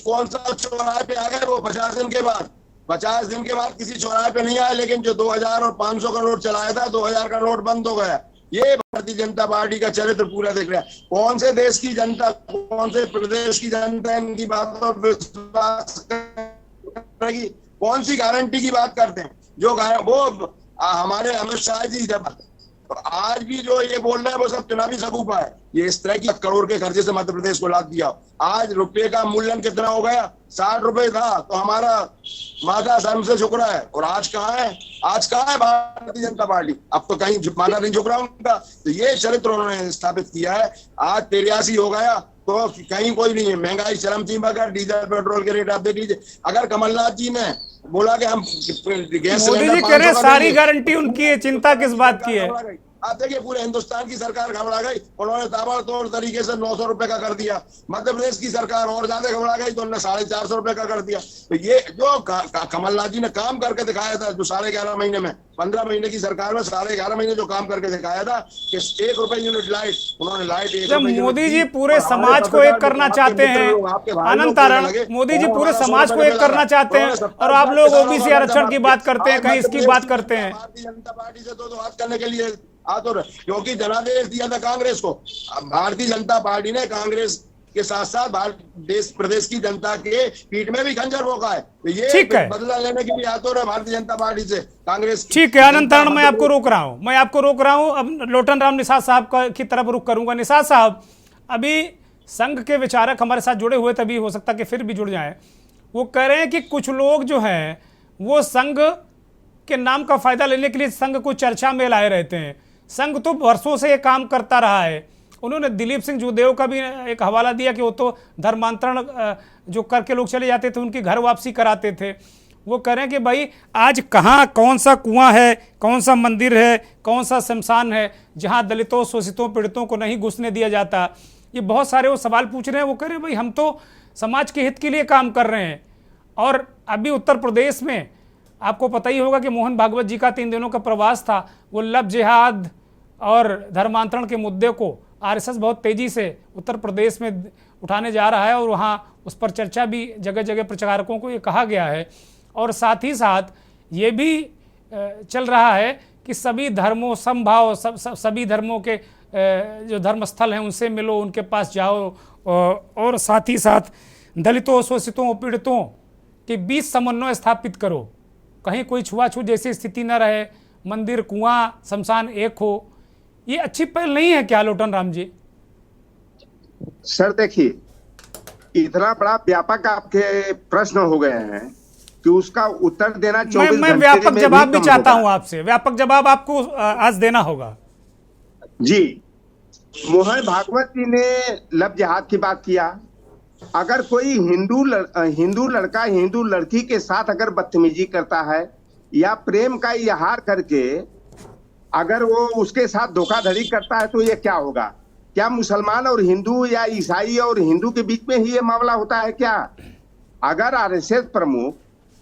कौन सा चौराहे पे आ गए वो 50 दिन के बाद? 50 दिन के बाद किसी चौराहे पे नहीं आया, लेकिन जो 2000 और 500 का नोट चलाया था, 2000 का नोट बंद हो गया। ये भारतीय जनता पार्टी का चरित्र पूरा देख रहा है। कौन से देश की जनता, कौन से प्रदेश की जनता इनकी बातों पर विश्वास करेगी? कौन सी गारंटी की बात करते हैं? जो वो हमारे अमित शाह जी जब तो आज भी जो ये बोल रहे हैं वो सब चुनावी सगुफा है। ये इस तरह की करोड़ के खर्चे से मध्य प्रदेश को लाद दिया। आज रुपये का मूल्य कितना हो गया? 60 रुपए था, तो हमारा माता शर्म से झुक रहा है। और आज कहाँ है? आज कहाँ है भारतीय जनता पार्टी? अब तो कहीं माता नहीं झुक रहा उनका। तो ये चरित्र उन्होंने स्थापित किया है। आज 83 हो गया तो कहीं कोई नहीं है। महंगाई चरम सीमा का, डीजल पेट्रोल के रेट आप देख लीजिए। अगर कमलनाथ जी ने बोला कि हम गैस मोदी जी कह रहे हैं सारी गारंटी उनकी है, चिंता किस बात की है? आप देखिए पूरे हिंदुस्तान की सरकार घबरा गई, उन्होंने ताबड़तोड़ तरीके से 900 रुपए का कर दिया। मध्य प्रदेश की सरकार और ज्यादा घबरा गई तो उन्होंने 450 रुपए का कर दिया। तो ये जो कमलनाथ जी ने काम करके दिखाया था, जो 11.5 महीने में, 15 महीने की सरकार में 11.5 महीने जो काम करके दिखाया था कि 1 रुपए यूनिट लाइट, उन्होंने लाइट 1 जब रुपए मोदी जी पूरे समाज को एक करना चाहते हैं, आनंद तारण, मोदी जी पूरे समाज को एक करना चाहते हैं और आप लोग ओबीसी आरक्षण की बात करते हैं, कहीं इसकी बात करते हैं। भारतीय जनता पार्टी से तो बात करने के लिए क्योंकि जनादेश दिया था कांग्रेस को। भारतीय जनता पार्टी ने कांग्रेस के साथ साथ देश प्रदेश की जनता के पीठ में भी खंजर भोंका है। तो ये ठीक है, बदला लेने के लिए आतुर है भारतीय जनता पार्टी से कांग्रेस। ठीक है आनंद तारण, मैं आपको रोक रहा हूं, अब लोटन राम निषाद साहब की तरफ रुख करूंगा। निषाद साहब, अभी संघ के विचारक हमारे साथ जुड़े हुए, तभी हो सकता कि फिर भी जुड़ जाएं। वो कह रहे हैं कि कुछ लोग जो हैं वो संघ के नाम का फायदा लेने के लिए संघ को चर्चा में लाए रहते हैं। संघ तो वर्षों से ये काम करता रहा है। उन्होंने दिलीप सिंह जूदेव का भी एक हवाला दिया कि वो तो धर्मांतरण जो करके लोग चले जाते थे उनकी घर वापसी कराते थे। वो कह रहे हैं कि भाई आज कहाँ कौन सा कुआं है, कौन सा मंदिर है, कौन सा शमशान है जहाँ दलितों, शोषितों, पीड़ितों को नहीं घुसने दिया जाता। ये बहुत सारे वो सवाल पूछ रहे हैं। वो कह रहे हैं भाई हम तो समाज के हित के लिए काम कर रहे हैं। और अभी उत्तर प्रदेश में आपको पता ही होगा कि मोहन भागवत जी का 3 दिनों का प्रवास था। वो लव जिहाद और धर्मांतरण के मुद्दे को आरएसएस बहुत तेजी से उत्तर प्रदेश में उठाने जा रहा है और वहाँ उस पर चर्चा भी जगह जगह प्रचारकों को ये कहा गया है। और साथ ही साथ ये भी चल रहा है कि सभी धर्मों, समभाव, सभी धर्मों के जो धर्मस्थल हैं उनसे मिलो, उनके पास जाओ, और साथ ही साथ दलितों, शोषितों, पीड़ितों के बीच समन्वय स्थापित करो, कहीं कोई छुआछूत जैसी स्थिति न रहे, मंदिर, कुआं, शमशान एक हो। ये अच्छी पहल नहीं है क्या लोटन राम जी? सर देखिए, इतना बड़ा व्यापक आपके प्रश्न हो गए हैं कि उसका उत्तर देना 24 मैं व्यापक जवाब भी चाहता हूं आपसे, व्यापक जवाब आपको आज देना होगा। जी, मोहन भागवत जी ने लव जिहाद की बात किया। अगर कोई हिंदू लड़का हिंदू लड़की के साथ अगर बदतमीजी करता है या प्रेम का इजहार करके अगर वो उसके साथ धोखाधड़ी करता है तो ये क्या होगा? क्या मुसलमान और हिंदू या ईसाई और हिंदू के बीच में ही ये मामला होता है क्या? अगर आरएसएस प्रमुख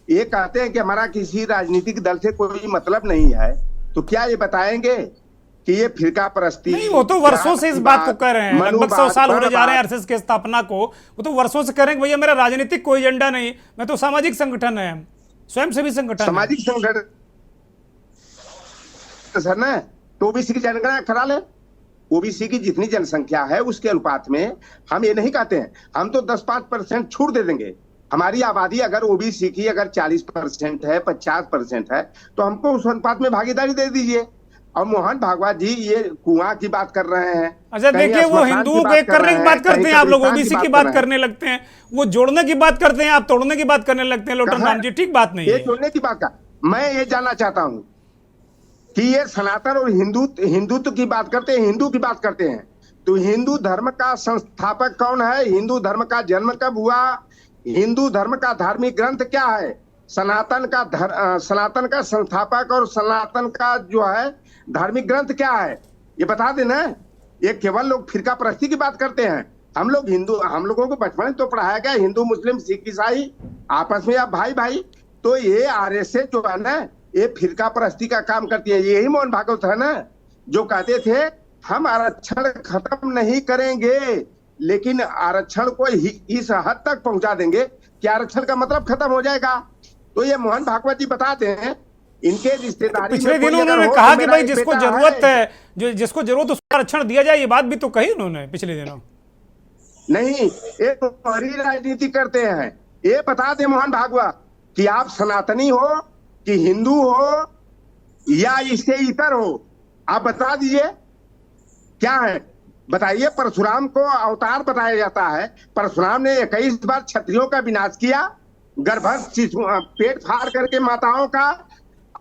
ये कहते हैं कि हमारा किसी राजनीतिक दल से कोई मतलब नहीं है, तो क्या ये बताएंगे कि ये फिरका परस्ती? नहीं, वो तो वर्षों से इस बात को कह रहे हैं, लगभग 100 साल होने जा रहे हैं आरएसएस की स्थापना को। वो तो वर्षों से कह रहे हैं कि भैया मेरा राजनीतिक कोई एजेंडा नहीं, मैं तो सामाजिक संगठन है, स्वयंसेवी संगठन, सामाजिक संगठन सर ना। तो ओबीसी की जनगणना करा ले, ओबीसी की जितनी जनसंख्या है उसके अनुपात में। हम ये नहीं कहते हैं हम तो 10-5% छूट दे देंगे। हमारी आबादी अगर ओबीसी की अगर 40% है, 50% है, तो हमको उस अनुपात में भागीदारी दे दीजिए। और मोहन भागवत जी ये कुआं की बात कर रहे हैं। अच्छा देखिए, वो हिंदुओं को एक करने की बात करते हैं, आप लोग ओबीसी की बात करने लगते हैं। वो जोड़ने की बात करते हैं, आप तोड़ने की बात करने लगते हैं। लोटन राम जी, ठीक बात नहीं है ये जोड़ने की बात का। मैं ये जानना चाहता हूँ कि ये सनातन और हिंदुत्व की बात करते हैं, हिंदू की बात करते हैं, तो हिंदू धर्म का संस्थापक कौन है? हिंदू धर्म का जन्म कब हुआ? हिंदू धर्म का धार्मिक ग्रंथ क्या है? सनातन का संस्थापक और सनातन का जो है धार्मिक ग्रंथ क्या है? ये बता देना। ये केवल लोग फिरका परस्ती की बात करते हैं। हम लोगों को बचपन में तो पढ़ाया गया हिंदू, मुस्लिम, सिख, ईसाई आपस में आप भाई भाई। तो ये आरएसएस जो है ना, ये फिरका परस्ती का काम करती है। यही मोहन भागवत है ना जो कहते थे हम आरक्षण खत्म नहीं करेंगे, लेकिन आरक्षण को इस हद तक पहुंचा देंगे कि आरक्षण का मतलब खत्म हो जाएगा। तो ये मोहन भागवत जी बताते हैं इनके रिश्तेदारी। पिछले दिनों उन्होंने कहा कि भाई जिसको जरूरत है, जिसको जरूरत उसको आरक्षण दिया जाए, ये बात भी तो कही उन्होंने पिछले दिनों। नहीं, ये तो हमारी राजनीति करते हैं। ये बता दे मोहन भागवत कि आप सनातनी हो कि हिंदू हो या इससे इतर हो, आप बता दीजिए क्या है, बताइए। परशुराम को अवतार बताया जाता है। परशुराम ने 21 बार क्षत्रियों का विनाश किया, गर्भस्थ पेट फाड़ करके माताओं का।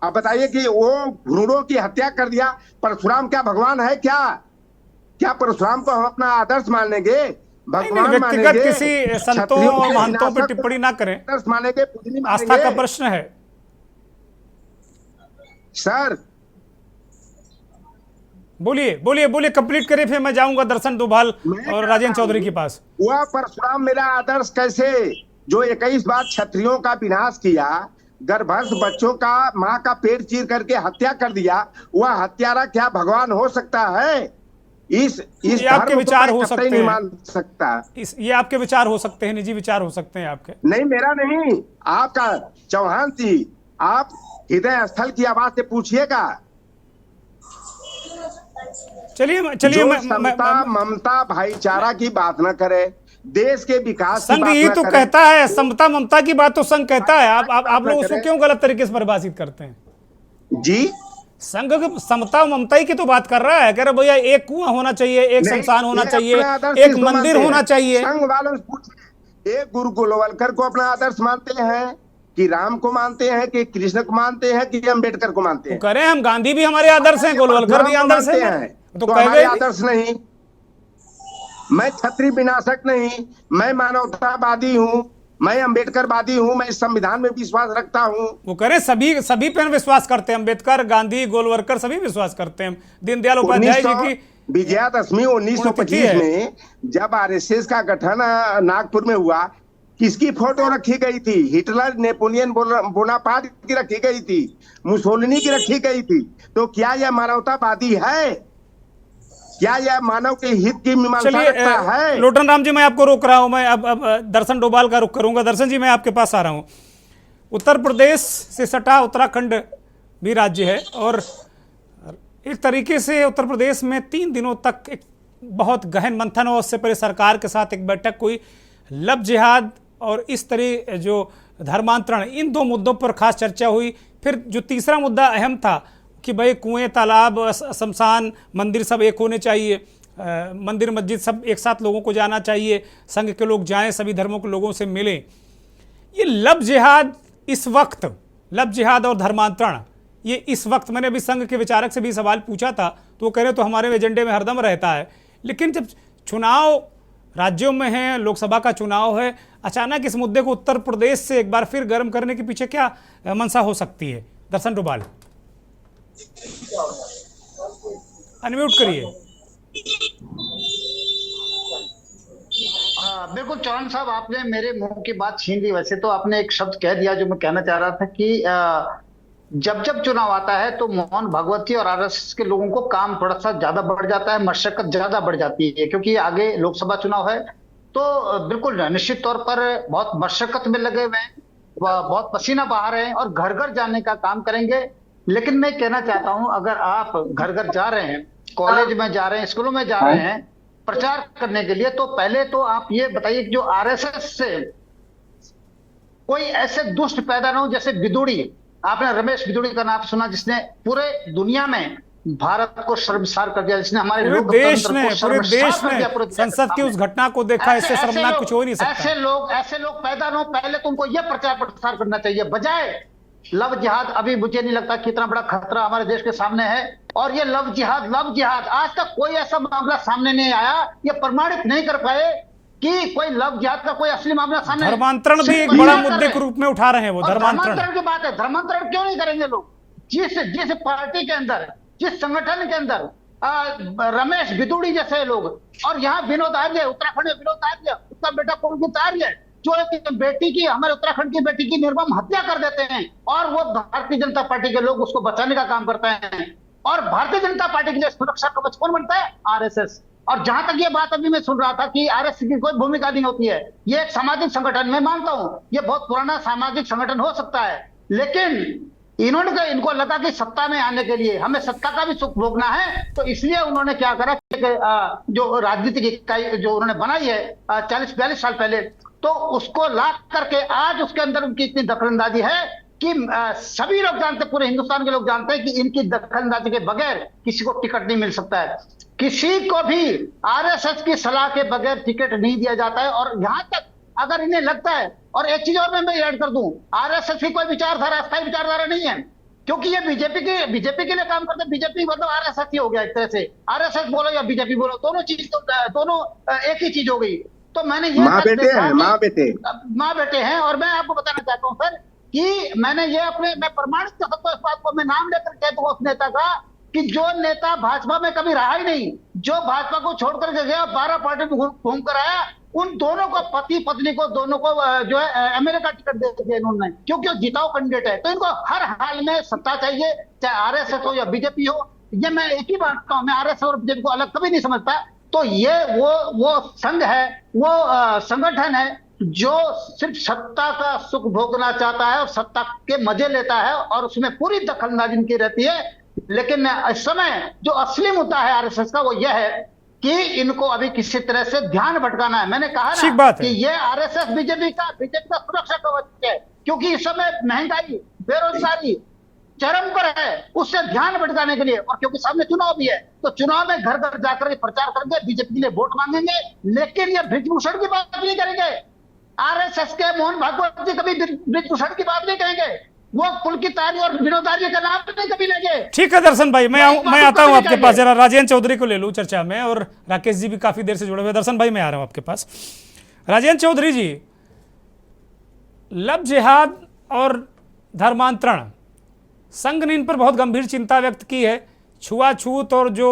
आप बताइए कि वो भ्रूणों की हत्या कर दिया। परशुराम क्या भगवान है क्या? क्या परशुराम को हम अपना आदर्श मान लेंगे, भगवान व्यक्तिगत किसी संतों और महंतों पर टिप्पणी ना करें, आदर्श मानेंगे, आस्था का प्रश्न है सर। बोलिए बोलिए बोलिए, कंप्लीट करिए, फिर मैं जाऊंगा दर्शन डोभाल और राजेंद्र चौधरी के पास। वह परशुराम मेरा आदर्श कैसे, जो 21 बार क्षत्रियों का विनाश किया, गर्भस्थ बच्चों का माँ का पेट चीर करके हत्या कर दिया, वह हत्यारा क्या भगवान हो सकता है? इस ये आपके धर्म विचार को हो मैं कतई सकते नहीं हैं, मान सकता। ये आपके विचार हो सकते हैं, निजी विचार हो सकते हैं आपके। नहीं, मेरा नहीं, आपका। चौहान जी, आप हृदय स्थल की आवाज से पूछिएगा। चलिए जो समता ममता भाईचारा की बात न करे, देश के विकास की संघ बात यही न तो करे। कहता है, समता ममता की बात तो संघ कहता है, आप लोग उसको क्यों गलत तरीके से परिभाषित करते हैं जी? संघ समता ममता ही की तो बात कर रहा है, कह रहे भैया एक कुआं होना चाहिए, एक नहीं, शमशान होना ये चाहिए, अपना आदर्श एक किसको मंदिर मानते हैं? होना चाहिए। संघ वालों से पूछिए, एक गुरु गोलवलकर को अपना आदर्श मानते हैं कि राम को मानते हैं कि कृष्ण को मानते हैं कि अम्बेडकर को मानते तो हैं? कह रहे हैं हम गांधी भी हमारे आदर्श हैं, गोलवलकर भी राम को आदर्श मानते है, हैं, तो तो कह हमारे गए आदर्श नहीं। मैं क्षत्रिय विनाशक नहीं, मैं मानवतावादी हूँ, मैं अम्बेडकरवादी हूँ, मैं इस संविधान में विश्वास रखता हूँ। वो कह रहे हैं सभी पे विश्वास करते हैं, अम्बेडकर, गांधी, गोलवलकर सभी विश्वास करते हैं। दीनदयाल उपाध्याय जी की विजयादशमी 1925 में जब आरएसएस का गठन नागपुर में हुआ, किसकी फोटो रखी गई थी? हिटलर, नेपोलियन बोनापार्ट की रखी गई थी, मुसोलिनी की रखी गई थी। तो क्या यह मानवतावादी है? क्या यह मानव के हित की मीमांसा रखता है? चलिए लोटन राम जी, मैं आपको रोक रहा हूं, मैं अब दर्शन डोभाल का रुख करूंगा। दर्शन जी, मैं आपके पास आ रहा हूं। उत्तर प्रदेश से सटा उत्तराखंड भी राज्य है, और एक तरीके से उत्तर प्रदेश में 3 दिनों तक एक बहुत गहन मंथन और उससे पहले सरकार के साथ एक बैठक हुई। लव जिहाद और इस तरह जो धर्मांतरण, इन 2 मुद्दों पर खास चर्चा हुई। फिर जो तीसरा मुद्दा अहम था कि भाई कुएं, तालाब, शमशान, मंदिर सब एक होने चाहिए, मंदिर मस्जिद सब एक साथ लोगों को जाना चाहिए, संघ के लोग जाएं, सभी धर्मों के लोगों से मिलें। ये लव जिहाद इस वक्त, लव जिहाद और धर्मांतरण, ये इस वक्त, मैंने अभी संघ के विचारक से भी सवाल पूछा था तो वो कह रहे तो हमारे एजेंडे में हरदम रहता है, लेकिन जब चुनाव राज्यों में है, लोकसभा का चुनाव है, अचानक इस मुद्दे को उत्तर प्रदेश से एक बार फिर गर्म करने के पीछे क्या मंशा हो सकती है? दर्शन डोभाल, अनम्यूट करिए। बिल्कुल चौहान साहब, आपने मेरे मुंह की बात छीन ली। वैसे तो आपने एक शब्द कह दिया जो मैं कहना चाह रहा था कि जब जब चुनाव आता है तो मोहन भागवती और आरएसएस के लोगों को काम थोड़ा सा ज्यादा बढ़ जाता है, मशक्कत ज्यादा बढ़ जाती है, क्योंकि आगे लोकसभा चुनाव है। तो बिल्कुल निश्चित तौर पर बहुत मशक्कत में लगे हुए हैं, बहुत पसीना बहा रहे हैं और घर घर जाने का काम करेंगे। लेकिन मैं कहना चाहता हूं, अगर आप घर घर जा रहे हैं, कॉलेज में जा रहे हैं, स्कूलों में जा रहे हैं प्रचार करने के लिए, तो पहले तो आप ये बताइए कि जो आरएसएस से कोई ऐसे दुष्ट पैदा ना हो जैसे विदुड़ी। आपने रमेश विदुड़ी का नाम सुना, जिसने पूरे दुनिया में भारत को शर्मसार कर दिया, जिसने हमारे पूरे देश ने संसद की उस घटना को देखा। इससे शर्मनाक कुछ हो ही नहीं सकता। ऐसे लोग पैदा ना हो, पहले तो उनको यह प्रचार प्रसार करना चाहिए, बजाय लव जिहाद। अभी मुझे नहीं लगता कितना बड़ा खतरा हमारे देश के सामने है। और ये लव जिहाद आज तक कोई ऐसा मामला सामने नहीं आया, ये प्रमाणित नहीं कर पाए कि कोई लव जिहाद का कोई असली मामला सामने। धर्मांतरण भी एक बड़ा मुद्दे के रूप में उठा रहे हैं वो। धर्मांतरण की बात है, धर्मांतरण क्यों नहीं करेंगे लोग? जिस पार्टी के अंदर, जिस संगठन के अंदर रमेश विदुड़ी जैसे लोग, और यहाँ विनोद आर्य, उत्तराखंड में विनोद आर्य, उसका बेटा पुलकित आर्य, जो एक बेटी की, हमारे उत्तराखंड की बेटी की निर्मम हत्या कर देते हैं, और वो भारतीय जनता पार्टी के लोग उसको बचाने का काम करते हैं। और भारतीय जनता पार्टी के लिए सुरक्षा कवच कौन बनता है? आरएसएस। और जहां तक ये बात अभी मैं सुन रहा था कि आरएसएस की कोई भूमिका नहीं होती है, ये एक सामाजिक संगठन, मैं मानता हूं ये बहुत पुराना सामाजिक संगठन हो सकता है, लेकिन इनको लगा कि सत्ता में आने के लिए हमें सत्ता का भी सुख भोगना है, तो इसलिए उन्होंने क्या करा कि जो राजनीतिक इकाई जो उन्होंने बनाई है 40-42 साल पहले, तो उसको ला करके आज उसके अंदर उनकी इतनी दखलंदाजी है कि सभी लोग जानते, पूरे हिंदुस्तान के लोग जानते हैं कि इनकी दखलंदाजी के बगैर किसी को टिकट नहीं मिल सकता है। किसी को भी आरएसएस की सलाह के बगैर टिकट नहीं दिया जाता है। और यहां तक अगर इन्हें लगता है, और एक चीज और मैं ऐड कर दूं, आरएसएस की कोई विचारधारा अस्थायी विचारधारा नहीं है, क्योंकि ये बीजेपी के लिए काम करते हैं। बीजेपी मतलब आरएसएस ही हो गया एक तरह से, आरएसएस बोलो या बीजेपी बोलो, दोनों चीज तो दोनों एक ही चीज हो गई। तो मैंने ये माँ बेटे हैं। और मैं आपको बताना चाहता हूं सर कि मैं प्रमाणित कर सकता हूं इस बात को, मैं नाम लेकर कह दूंगा उस नेता का कि जो नेता भाजपा में कभी रहा ही नहीं, जो भाजपा को छोड़कर के गया 12 पार्टी में घूम कर आया, उन दोनों को, पति पत्नी को, दोनों को जो है एमएलए का टिकट दे दिया इन्होंने, क्योंकि वो जिताऊ कैंडिडेट है। तो इनको हर हाल में सत्ता चाहिए, चाहे आरएसएस हो या बीजेपी हो। ये मैं एक ही बात कहता हूं, मैं आरएसएस और बीजेपी को अलग कभी नहीं समझता। तो ये वो संघ है, वो संगठन है जो सिर्फ सत्ता का सुख भोगना चाहता है और सत्ता के मजे लेता है, और उसमें पूरी दखलंदाजी इनकी रहती है। लेकिन इस समय जो असली मुद्दा है आरएसएस का, वो यह है कि इनको अभी किसी तरह से ध्यान भटकाना है। मैंने कहा ठीक ना बात है। कि ये आरएसएस बीजेपी का सुरक्षा कवच है, क्योंकि इस समय महंगाई, बेरोजगारी चरम पर है, उससे ध्यान भटकाने के लिए, और क्योंकि सामने चुनाव भी है, तो चुनाव में घर घर जाकर प्रचार करेंगे, बीजेपी के लिए वोट मांगेंगे, लेकिन ये बृजभूषण की बात नहीं करेंगे। आरएसएस के मोहन भागवत जी कभी बृजभूषण की बात नहीं कहेंगे, वो पुलकित आर्य और विनोद आर्य का नाम नहीं कभी लेंगे। ठीक है दर्शन भाई, मैं आता हूं आपके पास, जरा राजेंद्र चौधरी को ले लूं चर्चा में, और राकेश जी भी काफी देर से जुड़े हुए। दर्शन भाई मैं आ रहा हूं आपके पास। राजेंद्र चौधरी जी, लव जिहाद और धर्मांतरण, संघ ने इन पर बहुत गंभीर चिंता व्यक्त की है। छुआछूत और जो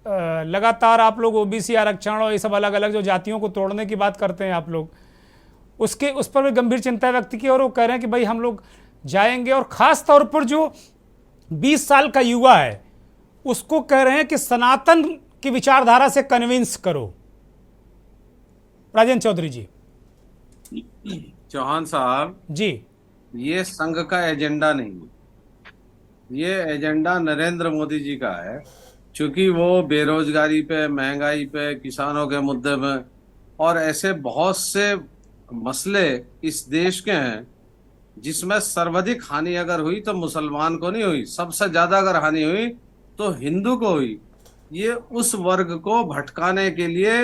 लगातार आप लोग ओबीसी आरक्षण और ये सब अलग अलग जो जातियों को तोड़ने की बात करते हैं आप लोग, उस पर भी गंभीर चिंता व्यक्त की, और वो कह रहे हैं कि भाई हम लोग जाएंगे, और खास तौर पर जो 20 साल का युवा है उसको कह रहे हैं कि सनातन की विचारधारा से कन्विंस करो। राजेंद्र चौधरी जी। चौहान साहब जी, ये संघ का एजेंडा नहीं है, ये एजेंडा नरेंद्र मोदी जी का है, क्योंकि वो बेरोजगारी पे, महंगाई पे, किसानों के मुद्दे में और ऐसे बहुत से मसले इस देश के हैं जिसमें सर्वाधिक हानि अगर हुई तो मुसलमान को नहीं हुई, सबसे ज्यादा अगर हानि हुई तो हिंदू को हुई। ये उस वर्ग को भटकाने के लिए,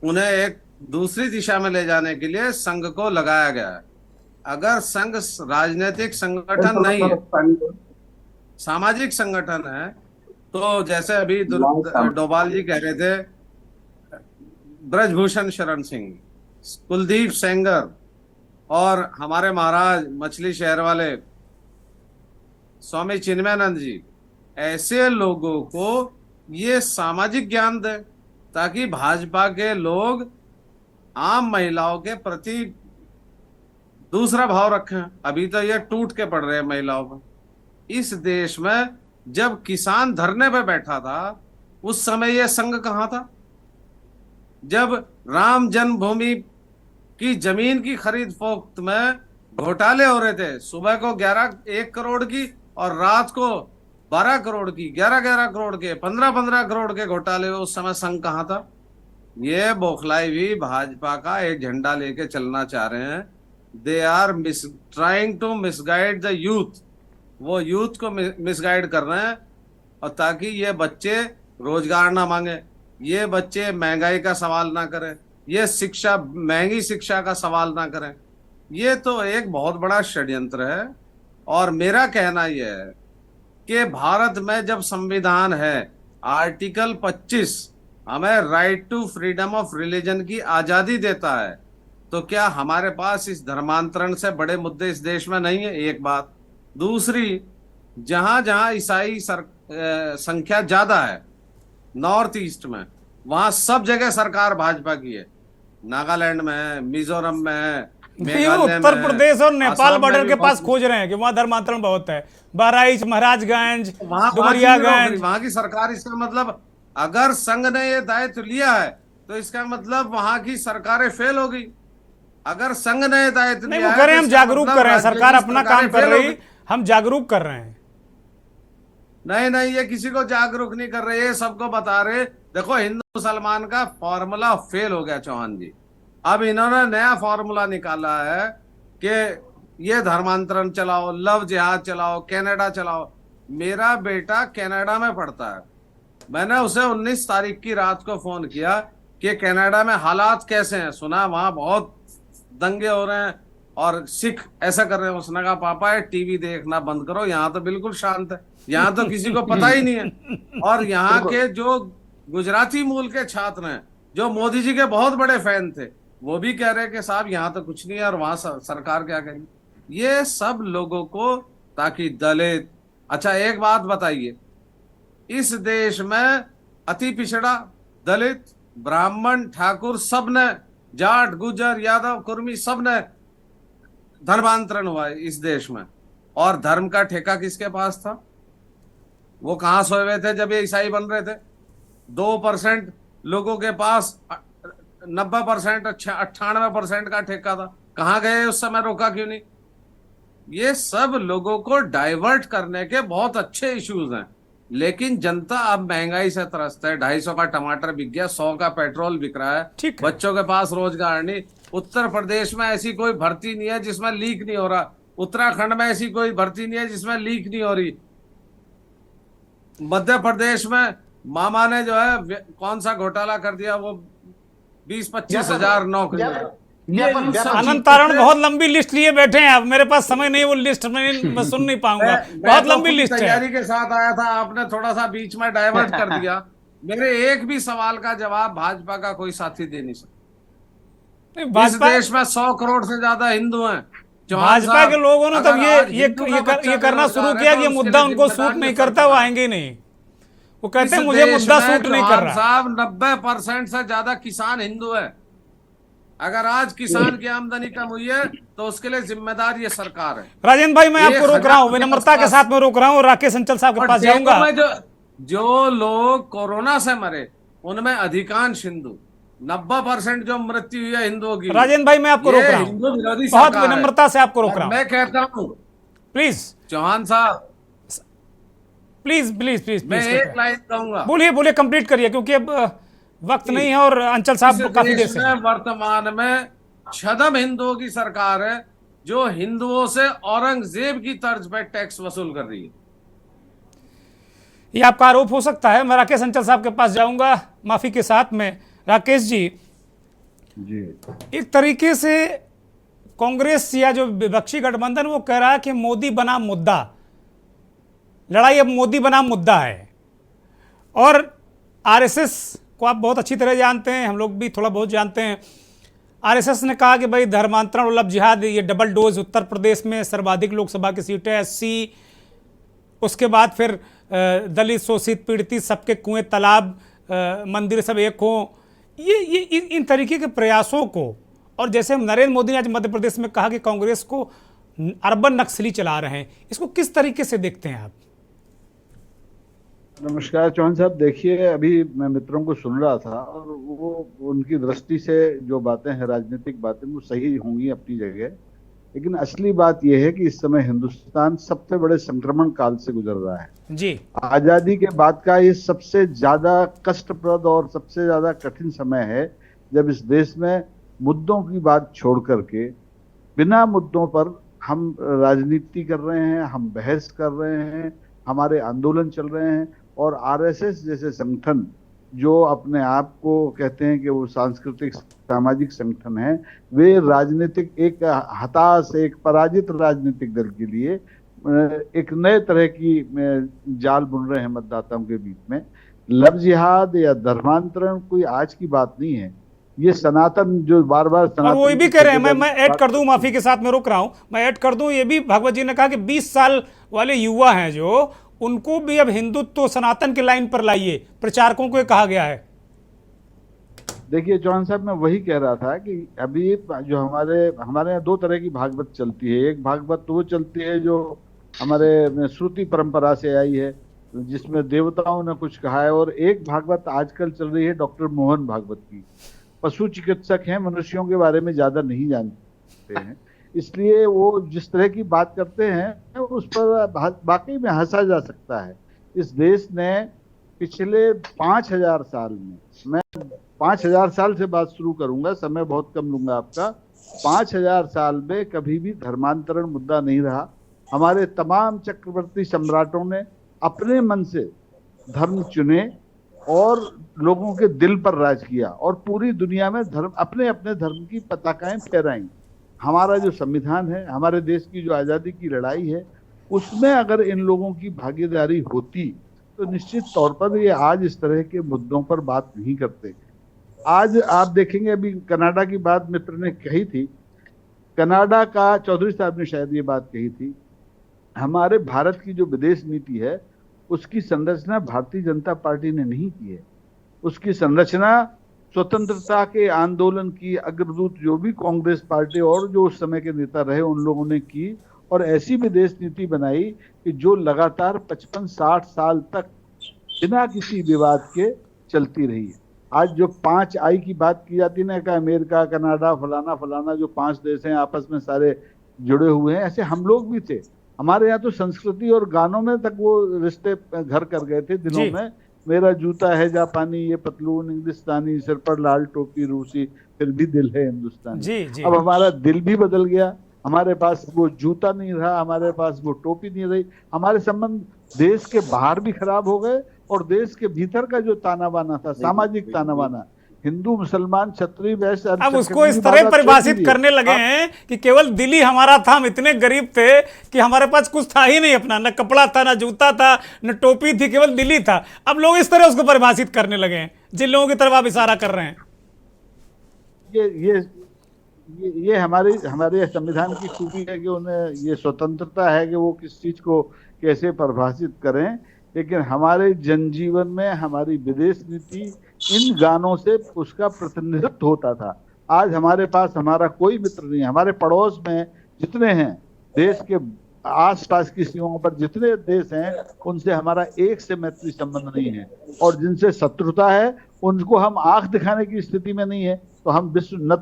उन्हें एक दूसरी दिशा में ले जाने के लिए संघ को लगाया गया है। अगर संघ राजनीतिक संगठन नहीं है, सामाजिक संगठन है, तो जैसे अभी डोभाल जी कह रहे थे, ब्रजभूषण शरण सिंह, कुलदीप सेंगर और हमारे महाराज मछली शहर वाले स्वामी चिन्मयानंद जी, ऐसे लोगों को ये सामाजिक ज्ञान दे ताकि भाजपा के लोग आम महिलाओं के प्रति दूसरा भाव रखें। अभी तो ये टूट के पड़ रहे हैं महिलाओं पर। इस देश में जब किसान धरने पे बैठा था उस समय ये संघ कहां था? जब राम जन्मभूमि की जमीन की खरीद फरोख्त में घोटाले हो रहे थे, सुबह को 1 करोड़ की और रात को 12 करोड़ की, 11 करोड़ के, 15 करोड़ के घोटाले, उस समय संघ कहां था? ये बौखलाई भी भाजपा का एक झंडा लेके चलना चाह रहे हैं। They are trying to misguide the youth, वो यूथ को मिसगाइड कर रहे हैं, और ताकि ये बच्चे रोजगार ना मांगे, ये बच्चे महंगाई का सवाल ना करें, ये शिक्षा, महंगी शिक्षा का सवाल ना करें। ये तो एक बहुत बड़ा षड्यंत्र है। और मेरा कहना यह है कि भारत में जब संविधान है, आर्टिकल 25 हमें right to freedom of religion की आजादी देता है, तो क्या हमारे पास इस धर्मांतरण से बड़े मुद्दे इस देश में नहीं है? एक बात। दूसरी, जहां जहां ईसाई संख्या ज्यादा है नॉर्थ ईस्ट में, वहां सब जगह सरकार भाजपा की है। नागालैंड में है, मिजोरम में है, उत्तर प्रदेश और नेपाल बॉर्डर के पास खोज रहे हैं कि वहां धर्मांतरण बहुत है। बहराइच, महाराजगंज, डुमरियागंज, वहां की सरकार, इसका मतलब अगर संघ ने ये दायित्व लिया है तो इसका मतलब वहां की सरकारें फेल हो गई। अगर संघ ने दायित्व नहीं, वो करें, हम जागरूक कर रहे हैं, सरकार अपना काम कर रही, हम जागरूक कर रहे हैं। नहीं, ये किसी को जागरूक नहीं कर रहे, ये सबको बता रहे। देखो, हिंदू मुसलमान का फॉर्मूला फेल हो गया चौहान जी। अब इन्होंने नया फॉर्मूला निकाला है कि ये धर्मांतरण चलाओ, लव जिहाद चलाओ, कनाडा चलाओ। मेरा बेटा कनाडा में पढ़ता है, मैंने उसे 19 तारीख की रात को फोन किया कि कनाडा में हालात कैसे हैं। सुना वहां बहुत दंगे हो रहे हैं और सिख ऐसा कर रहे हैं। उसने कहा, पापा ये टीवी देखना बंद करो, यहाँ तो बिल्कुल शांत है, यहाँ तो किसी को पता ही नहीं है। और यहाँ के जो गुजराती मूल के छात्र हैं जो मोदी जी के बहुत बड़े फैन थे, वो भी कह रहे हैं कि साहब यहाँ तो कुछ नहीं है और वहां सरकार क्या करेगी। ये सब लोगों को, ताकि दलित, अच्छा एक बात बताइए, इस देश में अति पिछड़ा, दलित, ब्राह्मण, ठाकुर सब ने, जाट, गुजर, यादव, कुर्मी सब ने धर्मांतरण हुआ है इस देश में। और धर्म का ठेका किसके पास था? वो कहां सोए हुए थे जब ये ईसाई बन रहे थे? 2% लोगों के पास 90%, 98% का ठेका था। कहां गए उस समय? रोका क्यों नहीं? ये सब लोगों को डाइवर्ट करने के बहुत अच्छे इश्यूज हैं, लेकिन जनता अब महंगाई से त्रस्त है। 250 का टमाटर बिक गया, 100 का पेट्रोल बिक रहा है, ठीक है। बच्चों के पास रोजगार नहीं। उत्तर प्रदेश में ऐसी कोई भर्ती नहीं है जिसमें लीक नहीं हो रहा, उत्तराखंड में ऐसी कोई भर्ती नहीं है जिसमें लीक नहीं हो रही। मध्य प्रदेश में मामा ने जो है कौन सा घोटाला कर दिया, वो 20-25 हजार नौकरियां। अनंत तारण बहुत लंबी लिस्ट लिए बैठे हैं, अब मेरे पास समय नहीं, वो लिस्ट मैं सुन नहीं पाऊंगा। बहुत लंबी लिस्ट है। तैयारी के साथ आया था, आपने थोड़ा सा बीच में डाइवर्ट कर दिया। मेरे एक भी सवाल का जवाब भाजपा का कोई साथी दे नहीं सकता। इस देश में 100 करोड़ से ज्यादा हिंदू हैं। भाजपा के लोगों ने तब ये करना शुरू किया कि ये मुद्दा उनको सूट नहीं करता, वो आएंगे नहीं। वो कहते हैं मुझे मुद्दा सूट नहीं कर रहा। साहब 90% से ज्यादा किसान हिंदू है। अगर आज किसान की आमदनी कम हुई है तो उसके लिए जिम्मेदार ये सरकार है। राजेंद्र भाई, मैं आपको रोक रहा हूँ, विनम्रता के साथ में रोक रहा हूँ, और राकेश अंचल साहब के पास जाऊंगा। जो लोग कोरोना से मरे उनमें अधिकांश हिंदू, 90% जो मृत्यु हुई है हिंदुओं की। राजेंद्र भाई, मैं आपको रोक रहा हूँ, बहुत विनम्रता से आपको रोक रहा हूँ। मैं कहता हूँ प्लीज चौहान साहब, प्लीज प्लीज प्लीज मैं एक लाइन कहूंगा। बोलिए कंप्लीट करिए, क्योंकि अब वक्त नहीं है और अंचल साहब काफी देर से। वर्तमान में छदम हिंदुओं की सरकार है जो हिंदुओं से औरंगजेब की तर्ज पर टैक्स वसूल कर रही है। ये आपका आरोप हो सकता है। मैं राकेश अंचल साहब के पास जाऊंगा, माफी के साथ में। राकेश जी, एक तरीके से कांग्रेस या जो विपक्षी गठबंधन वो कह रहा है कि मोदी बनाम मुद्दा, लड़ाई अब मोदी बनाम मुद्दा है। और आरएसएस को आप बहुत अच्छी तरह जानते हैं, हम लोग भी थोड़ा बहुत जानते हैं। आरएसएस ने कहा कि भाई धर्मांतरण और लव जिहाद, ये डबल डोज, उत्तर प्रदेश में सर्वाधिक लोकसभा की सीटें 80, उसके बाद फिर दलित, शोषित, पीड़ित, सबके कुएं, तालाब, मंदिर सब एक हों। ये इन तरीके के प्रयासों को, और जैसे नरेंद्र मोदी ने आज मध्य प्रदेश में कहा कि कांग्रेस को अर्बन नक्सली चला रहे हैं, इसको किस तरीके से देखते हैं आप? नमस्कार चौहान साहब, देखिए अभी मैं मित्रों को सुन रहा था और वो उनकी दृष्टि से जो बातें हैं, राजनीतिक बातें, वो सही होंगी अपनी जगह, लेकिन असली बात यह है कि इस समय हिंदुस्तान सबसे बड़े संक्रमण काल से गुजर रहा है जी। आजादी के बाद का ये सबसे ज्यादा कष्टप्रद और सबसे ज्यादा कठिन समय है, जब इस देश में मुद्दों की बात छोड़ करके बिना मुद्दों पर हम राजनीति कर रहे हैं, हम बहस कर रहे हैं, हमारे आंदोलन चल रहे हैं। और आरएसएस जैसे संगठन जो अपने आप को कहते हैं कि वो सांस्कृतिक सामाजिक संगठन है, वे राजनीतिक एक हताश, एक पराजित राजनीतिक दल के लिए एक नए तरह की जाल बुन रहे हैं मतदाताओं के बीच में। लव जिहाद या धर्मांतरण कोई आज की बात नहीं है, ये सनातन जो बार बार और वो भी कह रहे हैं, मैं ऐड कर दूं, माफी के साथ में रुक रहा हूं, मैं ऐड कर दूं, ये भी भागवत जी ने कहा कि 20 साल वाले युवा हैं जो, उनको भी अब हिंदुत्व सनातन की लाइन पर लाइए, प्रचारकों को कहा गया है। देखिए चौहान साहब, मैं वही कह रहा था कि अभी जो हमारे यहाँ दो तरह की भागवत चलती है। एक भागवत तो वो चलती है जो हमारे श्रुति परंपरा से आई है, जिसमें देवताओं ने कुछ कहा है, और एक भागवत आजकल चल रही है डॉक्टर मोहन भागवत की। पशु चिकित्सक हैं, मनुष्यों के बारे में ज्यादा नहीं जानते हैं, इसलिए वो जिस तरह की बात करते हैं उस पर वाकई में हंसा जा सकता है। इस देश ने पिछले 5000 साल में, मैं 5000 साल से बात शुरू करूंगा, समय बहुत कम लूंगा आपका, 5000 साल में कभी भी धर्मांतरण मुद्दा नहीं रहा। हमारे तमाम चक्रवर्ती सम्राटों ने अपने मन से धर्म चुने और लोगों के दिल पर राज किया और पूरी दुनिया में धर्म, अपने अपने धर्म की पताकाएं फहराई। हमारा जो संविधान है, हमारे देश की जो आजादी की लड़ाई है, उसमें अगर इन लोगों की भागीदारी होती तो निश्चित तौर पर ये आज इस तरह के मुद्दों पर बात नहीं करते। आज आप देखेंगे, अभी कनाडा की बात मित्र ने कही थी, कनाडा का चौधरी साहब ने शायद ये बात कही थी, हमारे भारत की जो विदेश नीति है उसकी संरचना भारतीय जनता पार्टी ने नहीं की है। उसकी संरचना स्वतंत्रता के आंदोलन की अग्रदूत जो भी कांग्रेस पार्टी और जो उस समय के नेता रहे उन लोगों ने की, और ऐसी विदेश नीति बनाई कि जो लगातार 55-60 साल तक बिना किसी विवाद के चलती रही है। आज जो 5 आई की बात की जाती है ना, कि अमेरिका, कनाडा, फलाना फलाना जो 5 देश हैं आपस में सारे जुड़े हुए हैं, ऐसे हम लोग भी थे। हमारे यहाँ तो संस्कृति और गानों में तक वो रिश्ते घर कर गए थे दिनों में। मेरा जूता है जापानी, ये पतलून इंग्लिस्तानी, सिर पर लाल टोपी रूसी, फिर भी दिल है हिंदुस्तानी। जी। अब हमारा दिल भी बदल गया, हमारे पास वो जूता नहीं रहा, हमारे पास वो टोपी नहीं रही, हमारे संबंध देश के बाहर भी खराब हो गए और देश के भीतर का जो ताना बाना था, सामाजिक ताना बाना, हिंदू मुसलमान क्षत्रिय वैश्य, अब उसको इस तरह परिभाषित करने लगे हैं कि केवल दिल ही हमारा था, हम इतने गरीब थे कि हमारे पास कुछ था ही नहीं अपना, न कपड़ा था, न जूता था, न टोपी थी, केवल दिल ही था। अब लोग इस तरह उसको परिभाषित करने लगे हैं जिन लोगों की तरफ आप इशारा कर रहे हैं। ये हमारे संविधान की खूबी है कि उन्हें ये स्वतंत्रता है कि वो किस चीज को कैसे परिभाषित करें, लेकिन हमारे जनजीवन में हमारी विदेश नीति इन गानों से उसका प्रतिनिधित्व होता था। आज हमारे पास हमारा कोई मित्र नहीं है। हमारे पड़ोस में जितने हैं, देश के आसपास की सीमाओं पर जितने देश हैं, उनसे हमारा एक से मैत्री संबंध नहीं है, और जिनसे शत्रुता है उनको हम आंख दिखाने की स्थिति में नहीं है। तो हम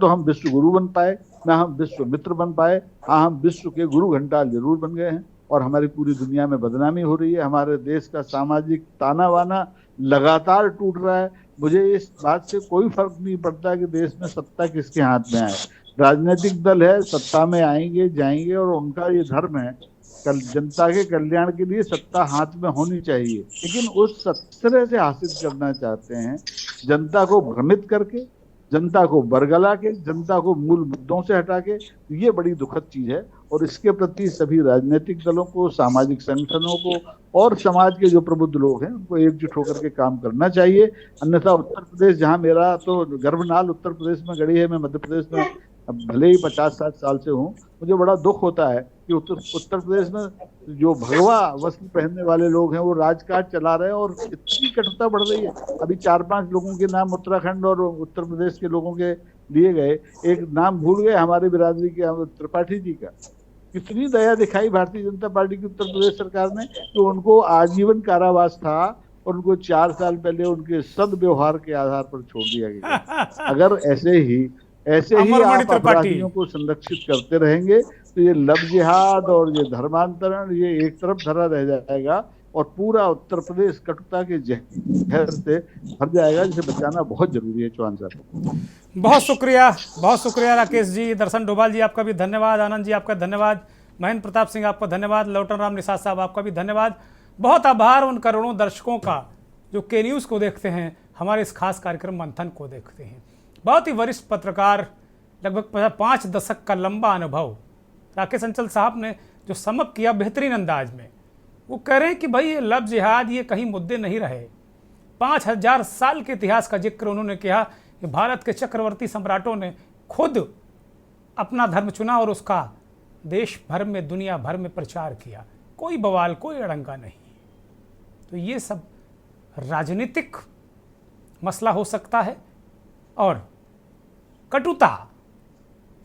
हम विश्व गुरु बन पाए, न हम विश्व मित्र बन पाए। हाँ, हम विश्व के गुरु घंटाल जरूर बन गए हैं, और हमारी पूरी दुनिया में बदनामी हो रही है। हमारे देश का सामाजिक ताना बाना लगातार टूट रहा है। मुझे इस बात से कोई फर्क नहीं पड़ता कि देश में सत्ता किसके हाथ में आए। राजनीतिक दल है, सत्ता में आएंगे जाएंगे, और उनका ये धर्म है जनता के कल्याण के लिए सत्ता हाथ में होनी चाहिए, लेकिन उस तरह से हासिल करना चाहते हैं जनता को भ्रमित करके, जनता को बरगला के, जनता को मूल मुद्दों से हटा के। ये बड़ी दुखद चीज है, और इसके प्रति सभी राजनीतिक दलों को, सामाजिक संगठनों को और समाज के जो प्रबुद्ध लोग हैं उनको एकजुट होकर के काम करना चाहिए। अन्यथा उत्तर प्रदेश, जहां मेरा तो गर्भनाल उत्तर प्रदेश में गड़ी है, मैं मध्य प्रदेश में अब भले ही 50-60 साल से हूँ, मुझे बड़ा दुख होता है कि उत्तर प्रदेश में जो भगवा वस्त्र पहनने वाले लोग हैं वो राजकाज चला रहे हैं, और इतनी कटुता बढ़ रही है। अभी 4-5 लोगों के नाम उत्तराखंड और उत्तर प्रदेश के लोगों के दिए गए, एक नाम भूल गए हमारे बिरादरी के त्रिपाठी जी का। कितनी दया दिखाई भारतीय जनता पार्टी की उत्तर प्रदेश सरकार ने, तो उनको आजीवन कारावास था और उनको 4 साल पहले उनके सद्व्यवहार के आधार पर छोड़ दिया गया। अगर ऐसे ही आप अपराधियों को संरक्षित करते रहेंगे तो ये लव जिहाद और ये धर्मांतरण ये एक तरफ धरा रह जाएगा, और पूरा उत्तर प्रदेश कटुता के जहर से भर जाएगा, जिसे बचाना बहुत जरूरी है। चौहान साहब, बहुत शुक्रिया राकेश जी। दर्शन डोभाल जी आपका भी धन्यवाद, आनंद जी आपका धन्यवाद, महेंद्र प्रताप सिंह आपका धन्यवाद, लौटन राम निषाद साहब आपका भी धन्यवाद। बहुत आभार उन करोड़ों दर्शकों का जो के न्यूज़ को देखते हैं, हमारे इस खास कार्यक्रम मंथन को देखते हैं। बहुत ही वरिष्ठ पत्रकार, लगभग 5 दशक का लंबा अनुभव राकेश अंचल साहब ने जो समअप किया बेहतरीन अंदाज में। वो कह रहे हैं कि भाई ये लव जिहाद ये कहीं मुद्दे नहीं रहे। 5000 साल के इतिहास का जिक्र उन्होंने किया कि भारत के चक्रवर्ती सम्राटों ने खुद अपना धर्म चुना और उसका देश भर में, दुनिया भर में प्रचार किया। कोई बवाल, कोई अड़ंगा नहीं। तो ये सब राजनीतिक मसला हो सकता है, और कटुता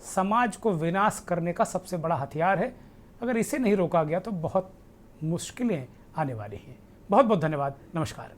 समाज को विनाश करने का सबसे बड़ा हथियार है। अगर इसे नहीं रोका गया तो बहुत मुश्किलें आने वाली हैं। बहुत बहुत धन्यवाद, नमस्कार।